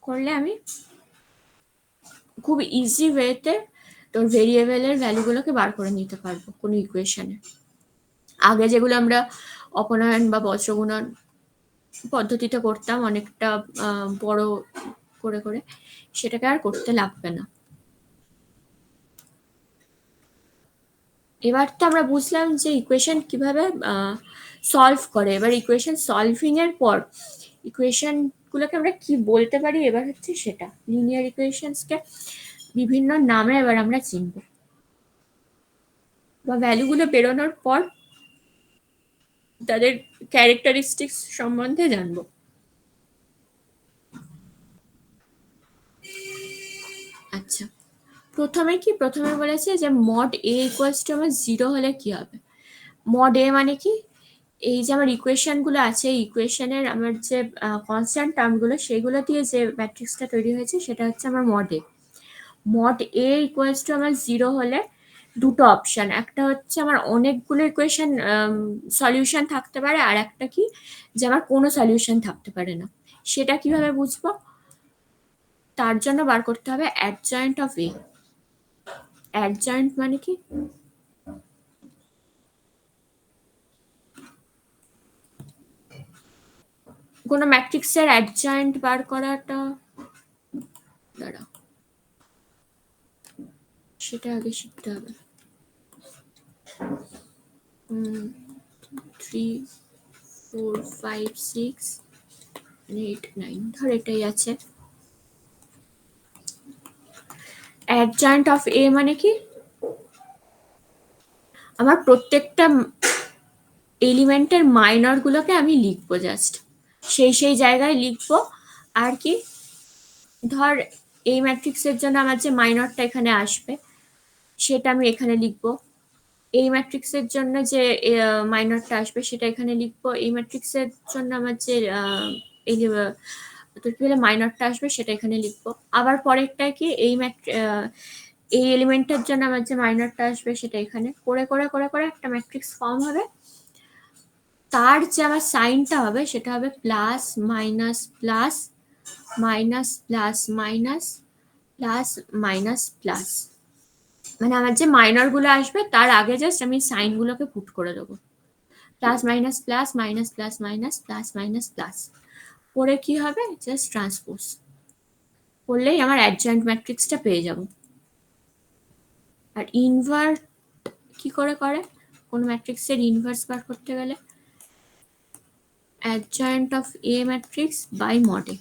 করলে আমি খুব ইজি ওয়েতে তোর ভেরিয়েবলের ভ্যালুগুলোকে বার করে নিতে পারবো কোনো ইকুয়েশনে। আগে যেগুলো আমরা অপনয়ন বা বজ্রগুণন পদ্ধতিতে করতাম অনেকটা বড় করে করে, সেটাকে আর করতে লাগবে না। এবার তো আমরা বুঝলাম যে ইকুয়েশন কিভাবে সলভ করে। এবার ইকুয়েশন সলভিং এর পর ইকুয়েশন গুলোকে আমরা কি বলতে পারি, এবার হচ্ছে সেটা লিনিয়ার ইকুয়েশনসকে বিভিন্ন নামে এবার আমরা চিনব, বা ভ্যালুগুলো বেরোনোর পর তাদের ক্যারেক্টারিস্টিক্স সম্বন্ধে জানবো। আচ্ছা, প্রথমে বলেছে যে মড এ ইকুয়ালস টু আমার 0 হলে কি হবে। মড এ মানে কি, এই যে আমার ইকুয়েশন গুলো আছে, ইকুয়েশনের আমার যে কনস্ট্যান্ট টার্মগুলো সেগুলো দিয়ে যে ম্যাট্রিক্সটা তৈরি হয়েছে সেটা হচ্ছে আমার mod A. Mod A equals two আমার 0 হলে দুটো অপশন, একটা হচ্ছে আমার অনেকগুলো ইকুয়েশন সলিউশন থাকতে পারে, আর একটা কি যে আমার কোনো সলিউশন থাকতে পারে না। সেটা কিভাবে বুঝবো, তার জন্য বার করতে হবে অ্যাডজয়েন্ট অফ এ। অ্যাডজয়েন্ট মানে কি, কোনো ম্যাট্রিক্সের অ্যাডজয়েন্ট বার করাটা, দাঁড়া সেটা আগে শিখতে হবে। 3 4 5 6 8 9 ধর এটাই আছে। অ্যাডজয়েন্ট অফ এ মানে কি, আমার প্রত্যেকটা এলিমেন্টের মাইনর গুলোকে আমি লিখবো, জাস্ট সেই জায়গায় লিখবো। আর কি, ধর এই ম্যাট্রিক্সের জন্য আমার যে মাইনরটা এখানে আসবে সেটা আমি এখানে লিখবো, এই ম্যাট্রিক্সের জন্য যে মাইনরটা আসবে সেটা এখানে লিখবো, এই ম্যাট্রিক্সের জন্য আমার যে তোর কি বলে মাইনরটা আসবে সেটা এখানে লিখবো। আবার পরেরটা কি, এই এলিমেন্টের জন্য আমার যে মাইনরটা আসবে সেটা এখানে, করে করে করে করে একটা ম্যাট্রিক্স ফর্ম হবে। তার যে আমার সাইনটা হবে সেটা হবে plus minus plus minus plus minus plus minus plus. মানে আমার যে মাইনর গুলো আসবে তার আগে জাস্ট আমি সাইন গুলোকে পুট করে দেবো, plus minus plus minus plus minus plus minus plus. পরে কি হবে, জাস্ট ট্রান্সপোজ করলেই আমার অ্যাডজয়েন্ট ম্যাট্রিক্সটা পেয়ে যাব। আর ইনভার্ট কি করে করে, কোন ম্যাট্রিক্সের ইনভার্স বার করতে গেলে adjoint of A matrix by mod A.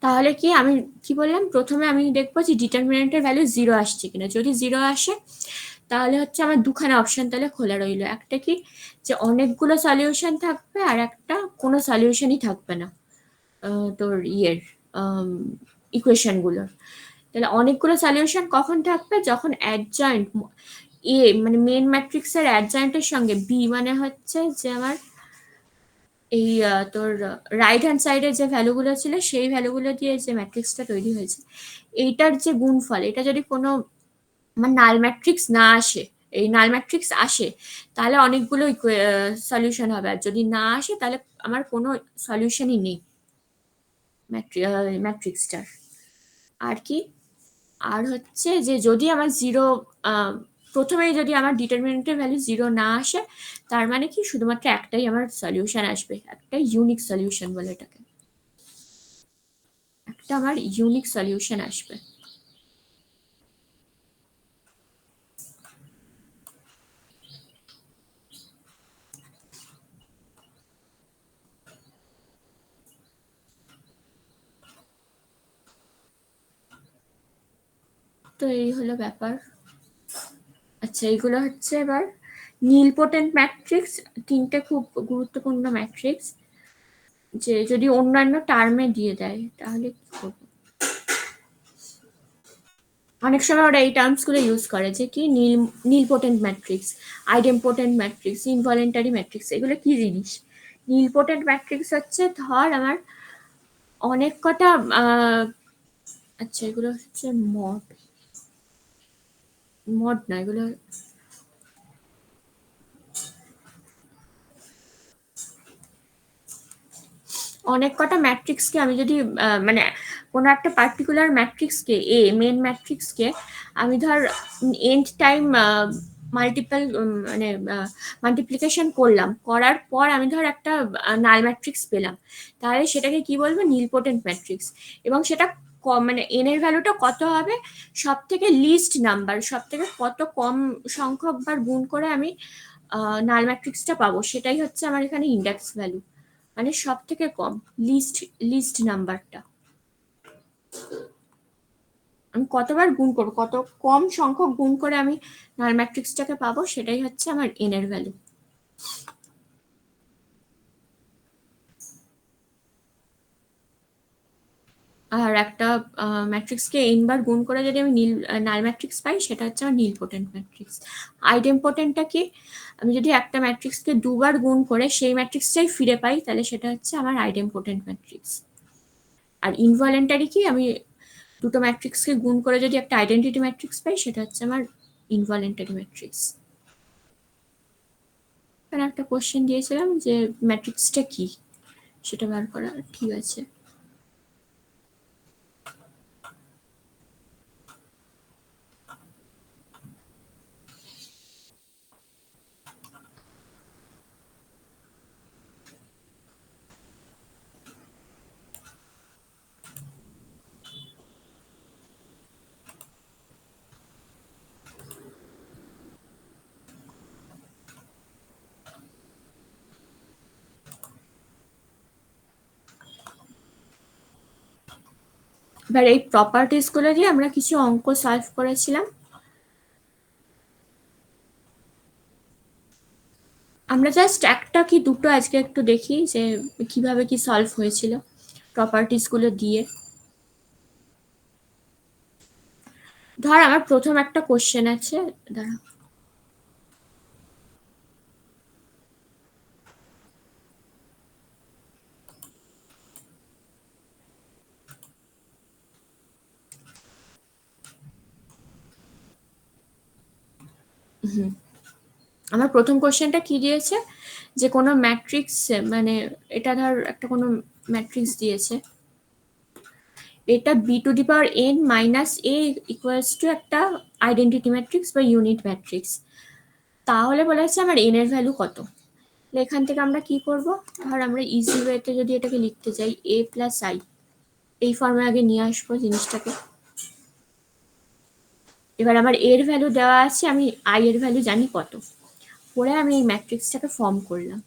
তাহলে কি আমি কি বললাম, প্রথমে আমি দেখবো যে ডিটারমিনেন্টের ভ্যালু 0 আসছে কিনা। যদি 0 আসে তাহলে হচ্ছে আমার দুখানা অপশন তাহলে খোলা রইলো, একটা কি যে অনেকগুলো সলিউশন থাকবে, আর একটা কোনো সলিউশনই থাকবে না তোর ইকুয়েশন গুলোর। তাহলে অনেকগুলো সলিউশন কখন থাকবে, যখন অ্যাডজয়েন্ট এ মানে মেন ম্যাট্রিক্সের অ্যাডজয়েন্টের সঙ্গে বি মানে হচ্ছে যে আমার এই তোর রাইট হ্যান্ড সাইডে যে ভ্যালুগুলো ছিল সেই ভ্যালুগুলো দিয়ে যে ম্যাট্রিক্সটা তৈরি হয়েছে এইটার যে গুণফল, এটা যদি কোনো আমার নাল ম্যাট্রিক্স না আসে, এই নাল ম্যাট্রিক্স আসে তাহলে অনেকগুলো সলিউশন হবে, আর যদি না আসে তাহলে আমার কোনো সলিউশনই নেই ম্যাট্রিক্সটার। আর কি, আর হচ্ছে যে যদি আমার জিরো প্রথমেই যদি আমার ডিটারমিনেন্টের ভ্যালু 0 না আসে তার মানে কি শুধুমাত্র একটাই আমার সলিউশন আসবে, একটা ইউনিক সলিউশন বলে এটাকে, একটা আমার ইউনিক সলিউশন আসবে। তো এই হলো ব্যাপার। আচ্ছা, এইগুলো হচ্ছে এবার নীলপোটেন্ট ম্যাট্রিক্স, তিনটে খুব গুরুত্বপূর্ণ ম্যাট্রিক্স, যে যদি অন্যান্য টার্মে দিয়ে দেয় তাহলে কি করবো। অনেক সময় ওরা এই টার্মস গুলো ইউজ করে যে কি নীলপোটেন্ট matrix, idempotent matrix, involuntary matrix, এগুলো কি জিনিস। নীলপোটেন্ট ম্যাট্রিক্স হচ্ছে ধর আমার অনেক কটা আচ্ছা এগুলো হচ্ছে মড, মড না এগুলো অনেক কটা ম্যাট্রিক্সকে আমি যদি মানে কোনো একটা পার্টিকুলার ম্যাট্রিক্সকে মেন ম্যাট্রিক্সকে আমি ধর এন্ড টাইম মাল্টিপল মানে মাল্টিপ্লিকেশন করলাম, করার পর আমি ধর একটা নাল ম্যাট্রিক্স পেলাম, তাহলে সেটাকে কি বলবো, নীলপোটেন্ট ম্যাট্রিক্স। এবং সেটা মানে এন এর ভ্যালুটা কত হবে, সব থেকে লিস্ট নাম্বার, সব থেকে কত কম সংখ্যক বার গুণ করে আমি নাল ম্যাট্রিক্সটা পাবো, সেটাই হচ্ছে আমার এখানে ইন্ডেক্স ভ্যালু, মানে সব থেকে কম লিস্ট নাম্বারটা আমি কতবার গুণ করবো, কত কম সংখ্যক গুণ করে আমি নাল ম্যাট্রিক্সটাকে পাবো, সেটাই হচ্ছে আমার এন এর ভ্যালু। আর একটা ম্যাট্রিক্সকে এন বার গুণ করে যদি আমি নাল ম্যাট্রিক্স পাই, সেটা হচ্ছে আমার নীলপোটেন্ট ম্যাট্রিক্স। আইডেম্পোটেন্টটা কি, আমি যদি একটা ম্যাট্রিক্সকে দুবার গুণ করে সেই ম্যাট্রিক্সটাই ফিরে পাই, তাহলে সেটা হচ্ছে আমার আইডেম্পোটেন্ট ম্যাট্রিক্স। আর ইনভলিউন্টারি কি, আমি দুটো ম্যাট্রিক্সকে গুণ করে যদি একটা আইডেন্টিটি ম্যাট্রিক্স পাই, সেটা হচ্ছে আমার ইনভলিউন্টারি ম্যাট্রিক্স। এখানে একটা কোশ্চেন দিয়েছিলাম যে ম্যাট্রিক্সটা কি, সেটা বার করা, ঠিক আছে। এবার এই প্রপার্টিস গুলো দিয়ে আমরা কিছু অঙ্ক সলভ করেছিলাম। আমরা জাস্ট একটা কি দুটো আজকে একটু দেখি যে কিভাবে কি সলভ হয়েছিল প্রপার্টিস গুলো দিয়ে। ধর আমার প্রথম একটা কোশ্চেন আছে, দাঁড়া, আমার প্রথম কোশ্চেনটা কি দিয়েছে, যে কোনো ম্যাট্রিক্স, মানে এটা ধর একটা কোনো ম্যাট্রিক্স দিয়েছে, এটা B to the power N minus A equals to একটা আইডেন্টিটি ম্যাট্রিক্স বা ইউনিট ম্যাট্রিক্স। তাহলে বলা হচ্ছে আমার এন এর ভ্যালু কত। এখান থেকে আমরা কি করব, ধর আমরা ইজি ওয়েতে যদি এটাকে লিখতে চাই, এ প্লাস আই, এই ফর্মে আগে নিয়ে আসবো জিনিসটাকে। এবার আমার এর ভ্যালু দেওয়া আছে, আমি আই এর ভ্যালু জানি কত, পরে আমি এই ম্যাট্রিক্সটাকে ফর্ম করলাম।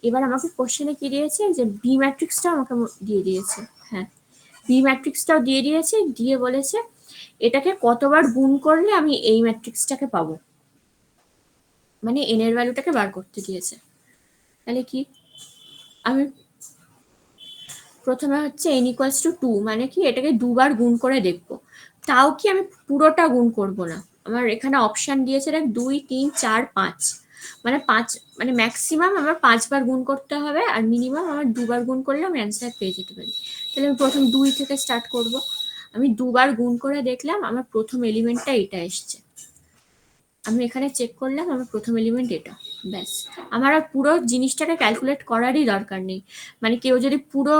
এবার আমাকে কোশ্চেনে কি দিয়েছে, যে বি ম্যাট্রিক্সটাও আমাকে দিয়ে দিয়েছে, হ্যাঁ বি ম্যাট্রিক্সটাও দিয়ে দিয়েছে, দিয়ে বলেছে এটাকে কতবার গুণ করলে আমি এই ম্যাট্রিক্সটাকে পাবো, মানে এন এর ভ্যালুটাকে বার করতে দিয়েছে। তাহলে কি, আমি প্রথমে হচ্ছে n ইকুয়ালস টু 2, মানে কি এটাকে দুবার গুণ করে দেখবো। তাও কি আমি পুরোটা গুণ করব না, আমার এখানে অপশন দিয়েছে দেখ 2 3 4 5, মানে 5, মানে ম্যাক্সিমাম আমার 5বার গুণ করতে হবে, আর মিনিমাম আমার দুবার গুণ করলে আমি অ্যান্সার পেয়ে যেতে পারি। তাহলে আমি প্রথম 2 থেকে স্টার্ট করব। আমি দুবার গুণ করে দেখলাম আমার প্রথম এলিমেন্টটা এটা এসছে, আমি এখানে চেক করলাম আমার প্রথম এলিমেন্ট এটা, ব্যাস। আমার আর পুরো জিনিসটাকে ক্যালকুলেট করারই দরকার নেই। মানে কেউ যদি পুরো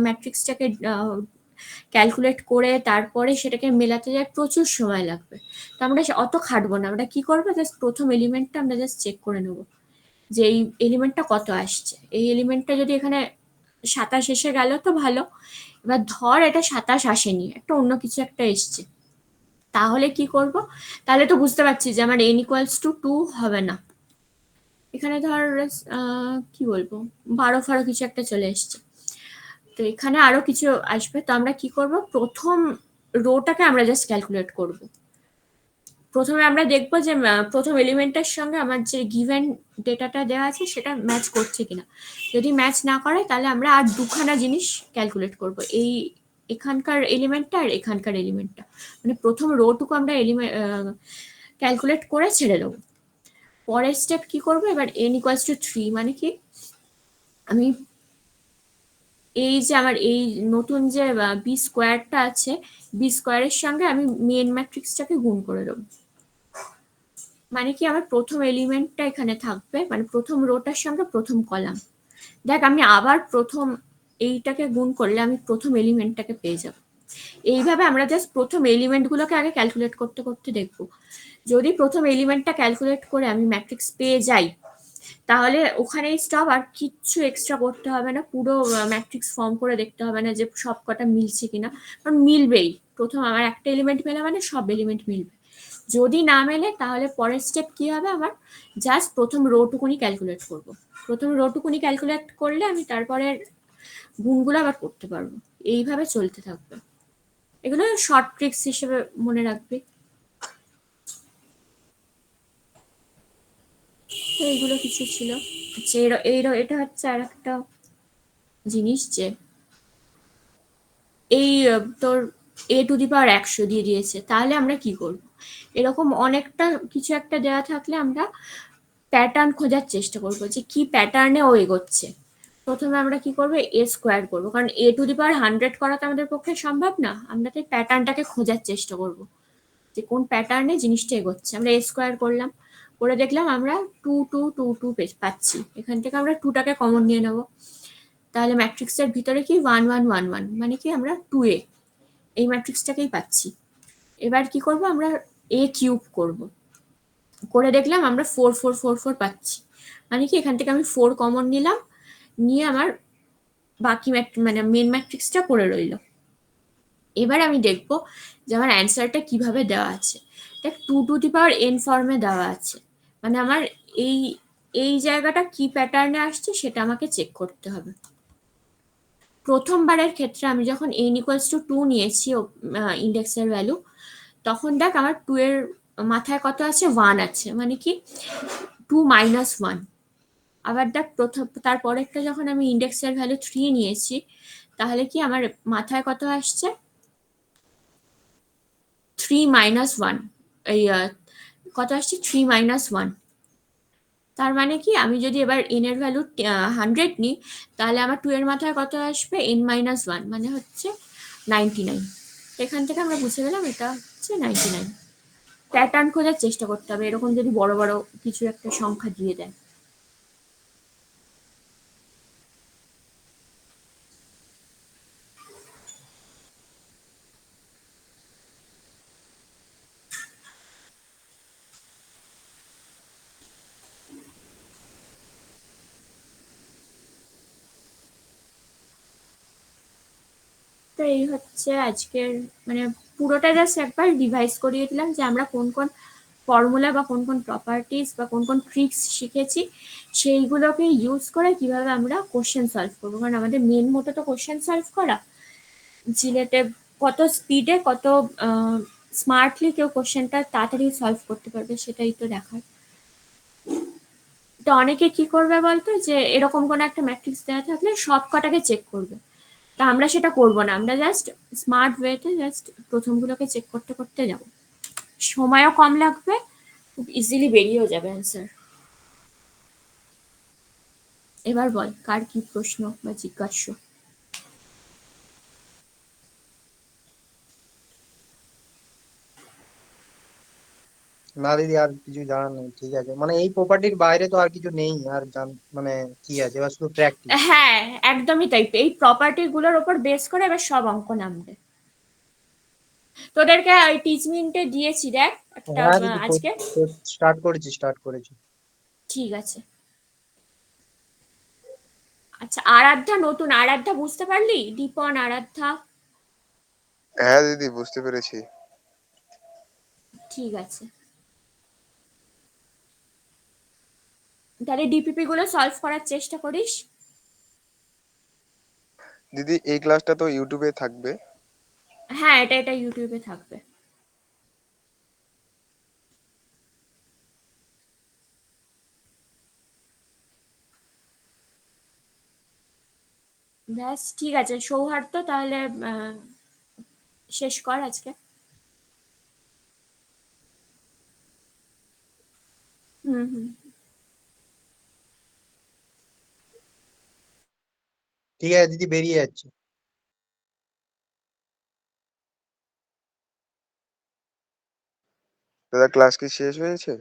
ম্যাট্রিক্সটাকে ক্যালকুলেট করে তারপরে সেটাকে মেলাতে যায়, প্রচুর সময় লাগবে। তো আমরা অত খাটবো না, আমরা কি করবো, জাস্ট প্রথম এলিমেন্টটা আমরা জাস্ট চেক করে নেবো যে এই এলিমেন্টটা কত আসছে। এই এলিমেন্টটা যদি এখানে 27 এসে গেল তো ভালো, এবার ধর এটা 27 আসেনি, একটা অন্য কিছু একটা এসছে, তাহলে কি করব, তাহলে তো বুঝতে পারছি যে আমার n ইকুয়ালস টু 2 হবে না। এখানে ধর কি বলবো 12 কিছু একটা চলে এসছে, তো এখানে আরো কিছু আসবে। তো আমরা কি করব, প্রথম রোটাকে আমরা জাস্ট ক্যালকুলেট করব। প্রথমে আমরা দেখবো যে প্রথম এলিমেন্টের সঙ্গে আমার যে গিভেন ডেটাটা দেওয়া আছে সেটা ম্যাচ করছে কিনা। যদি ম্যাচ না করে তাহলে আমরা আর দুখানা জিনিস ক্যালকুলেট করব, এই এখানকার এলিমেন্টটা আর এখানকার এলিমেন্টটা, মানে প্রথম রোটুকু আমরা ক্যালকুলেট করে ছেড়ে দেবো। পরের স্টেপ কি করবো, এবার n ইকুয়ালস টু 3, মানে কি আমি এই যে আমার এই নতুন যে বি স্কোয়ারটা আছে, বি স্কোয়ারের সঙ্গে আমি মেন ম্যাট্রিক্সটাকে গুণ করে দেবো। মানে কি আমার প্রথম এলিমেন্টটা এখানে থাকবে, মানে প্রথম রোটার সঙ্গে প্রথম কলাম। দেখ আমি আবার প্রথম এইটাকে গুণ করলে আমি প্রথম এলিমেন্টটাকে পেয়ে যাব। এইভাবে আমরা জাস্ট প্রথম এলিমেন্টগুলোকে আগে ক্যালকুলেট করতে করতে দেখব। যদি প্রথম এলিমেন্টটা ক্যালকুলেট করে আমি ম্যাট্রিক্স পেয়ে যাই, তাহলে ওখানেই স্টপ, আর কিচ্ছু এক্সট্রা করতে হবে না, পুরো ম্যাট্রিক্স ফর্ম করে দেখতে হবে না যে সব কটা মিলছে কিনা, কারণ মিলবেই। প্রথম আমার একটা এলিমেন্ট মেলে মানে সব এলিমেন্ট মিলবে। যদি না মেলে তাহলে পরের স্টেপ কি হবে, আমার জাস্ট প্রথম রোটুকুনি ক্যালকুলেট করব। প্রথম রোটুকুনি ক্যালকুলেট করলে আমি তারপরে গুণগুলো আবার করতে পারবো। এইভাবে চলতে থাকবে। এগুলো শর্ট ট্রিক্স হিসেবে মনে রাখবে। তো এইগুলো কিছু ছিল। আচ্ছা, এটা হচ্ছে আর একটা জিনিস যে এই তোর a⁴ 100 দিয়ে দিয়েছে, তাহলে আমরা কি করব? এরকম অনেকটা কিছু একটা দেওয়া থাকলে আমরা প্যাটার্ন খোঁজার চেষ্টা করব যে কি প্যাটার্নে ও এগোচ্ছে। প্রথমে আমরা কি করব, a² করব, কারণ a⁴ 100 করা তো আমাদের পক্ষে সম্ভব না। আমরা তাই প্যাটার্নটাকে খোঁজার চেষ্টা করব যে কোন প্যাটার্নে জিনিসটা এগোচ্ছে। আমরা a² করলাম, করে দেখলাম আমরা 2 2 2 2 পাচ্ছি। এখান থেকে আমরা 2টাকে কমন নিয়ে নেব, তাহলে ম্যাট্রিক্সের ভিতরে কি 1 1 1 1, মানে কি আমরা 2a এই ম্যাট্রিক্সটাকেই পাচ্ছি। এবার কি করব, আমরা a³ করব, করে দেখলাম আমরা 4 4 4 4 পাচ্ছি, মানে কি এখান থেকে আমি 4 কমন নিলাম, নিয়ে আমার বাকি মানে মেন ম্যাট্রিক্সটা পড়ে রইল। এবার আমি দেখব যে আমার অ্যান্সারটা কিভাবে দেওয়া আছে। দেখ 2n ফর্মে দেওয়া আছে, মানে আমার এই এই জায়গাটা কি প্যাটার্নে আসছে সেটা আমাকে চেক করতে হবে। প্রথমবারের ক্ষেত্রে আমি যখন n=2 নিয়েছি ইন্ডেক্সের ভ্যালু, তখন দেখ আমার 2 এর মাথায় কত আছে, 1 আছে, মানে কি 2 - 1। আবার দেখ তারপরেরটা যখন আমি ইন্ডেক্সের ভ্যালু 3 নিয়েছি, তাহলে কি আমার মাথায় কত আসছে, 3 - 1। এই কত আসছে, 3 - 1। তার মানে কি আমি যদি এবার n এর ভ্যালু 100 নিই, তাহলে আমার 2 এর মাথায় কত আসবে, n-1, মানে হচ্ছে 99। এখান থেকে আমরা বুঝে গেলাম এটা হচ্ছে 99। প্যাটার্ন খোঁজার চেষ্টা করতে হবে এরকম যদি বড় বড় কিছু একটা সংখ্যা দিয়ে দেয়। তো এই হচ্ছে আজকের, মানে পুরোটা জাস্ট একবার রিভাইজ করিয়ে দিলাম যে আমরা কোন কোন ফর্মুলা বা কোন কোন প্রপার্টিস বা কোন কোন ট্রিক্স শিখেছি, সেইগুলোকে ইউজ করে কিভাবে আমরা কোশ্চেন সলভ করবো। কারণ আমাদের মেন মোটো তো কোশ্চেন সলভ করা, জিলেটে কত স্পিডে কত স্মার্টলি কেউ কোশ্চেনটা তাড়াতাড়ি সলভ করতে পারবে সেটাই তো দেখার। তো অনেকে কি করবে বলতো, যে এরকম কোনো একটা ম্যাট্রিক্স দেওয়া থাকলে সব কটাকে চেক করবে। তা আমরা সেটা করব না, আমরা জাস্ট স্মার্ট ওয়েতে জাস্ট প্রথমগুলোকে চেক করতে করতে যাব, সময়ও কম লাগবে, খুব ইজিলি বেরিয়েও যাবে অ্যান্সার। এবার বল কার কি প্রশ্ন বা জিজ্ঞাস্য। না দিদি, আর কিছু জানার নেই, ঠিক আছে। মানে এই প্রপার্টির বাইরে তো আর কিছু নেই, আর মানে কি আছে, এবার শুধু প্র্যাকটিস। হ্যাঁ, একদমই তাই। এই প্রপার্টি গুলোর উপর বেস করে এবার সব অঙ্ক নামবে। তোদেরকে ওই টিচমিন্টে দিয়েছি দেখ একটা হ্যাঁ দিদি, আজকে। স্টার্ট করেছি। ঠিক আছে। আচ্ছা, আরাধ্যা নতুন, আরাধ্যা বুঝতে পারলি? দীপন, আরাধ্যা। হ্যাঁ দিদি, বুঝতে পেরেছি। ঠিক আছে, তাহলে ডিপিপি গুলো সলভ করার চেষ্টা করিস। দিদি, এই ক্লাসটা তো ইউটিউবে থাকবে? হ্যাঁ, এটা ইউটিউবে থাকবে। ব্যাস ঠিক আছে সৌহার্দ্য, তাহলে শেষ কর আজকে। হুম হুম। ঠিক আছে দিদি, বেরিয়ে যাচ্ছে। দাদা, ক্লাস কি শেষ হয়েছে?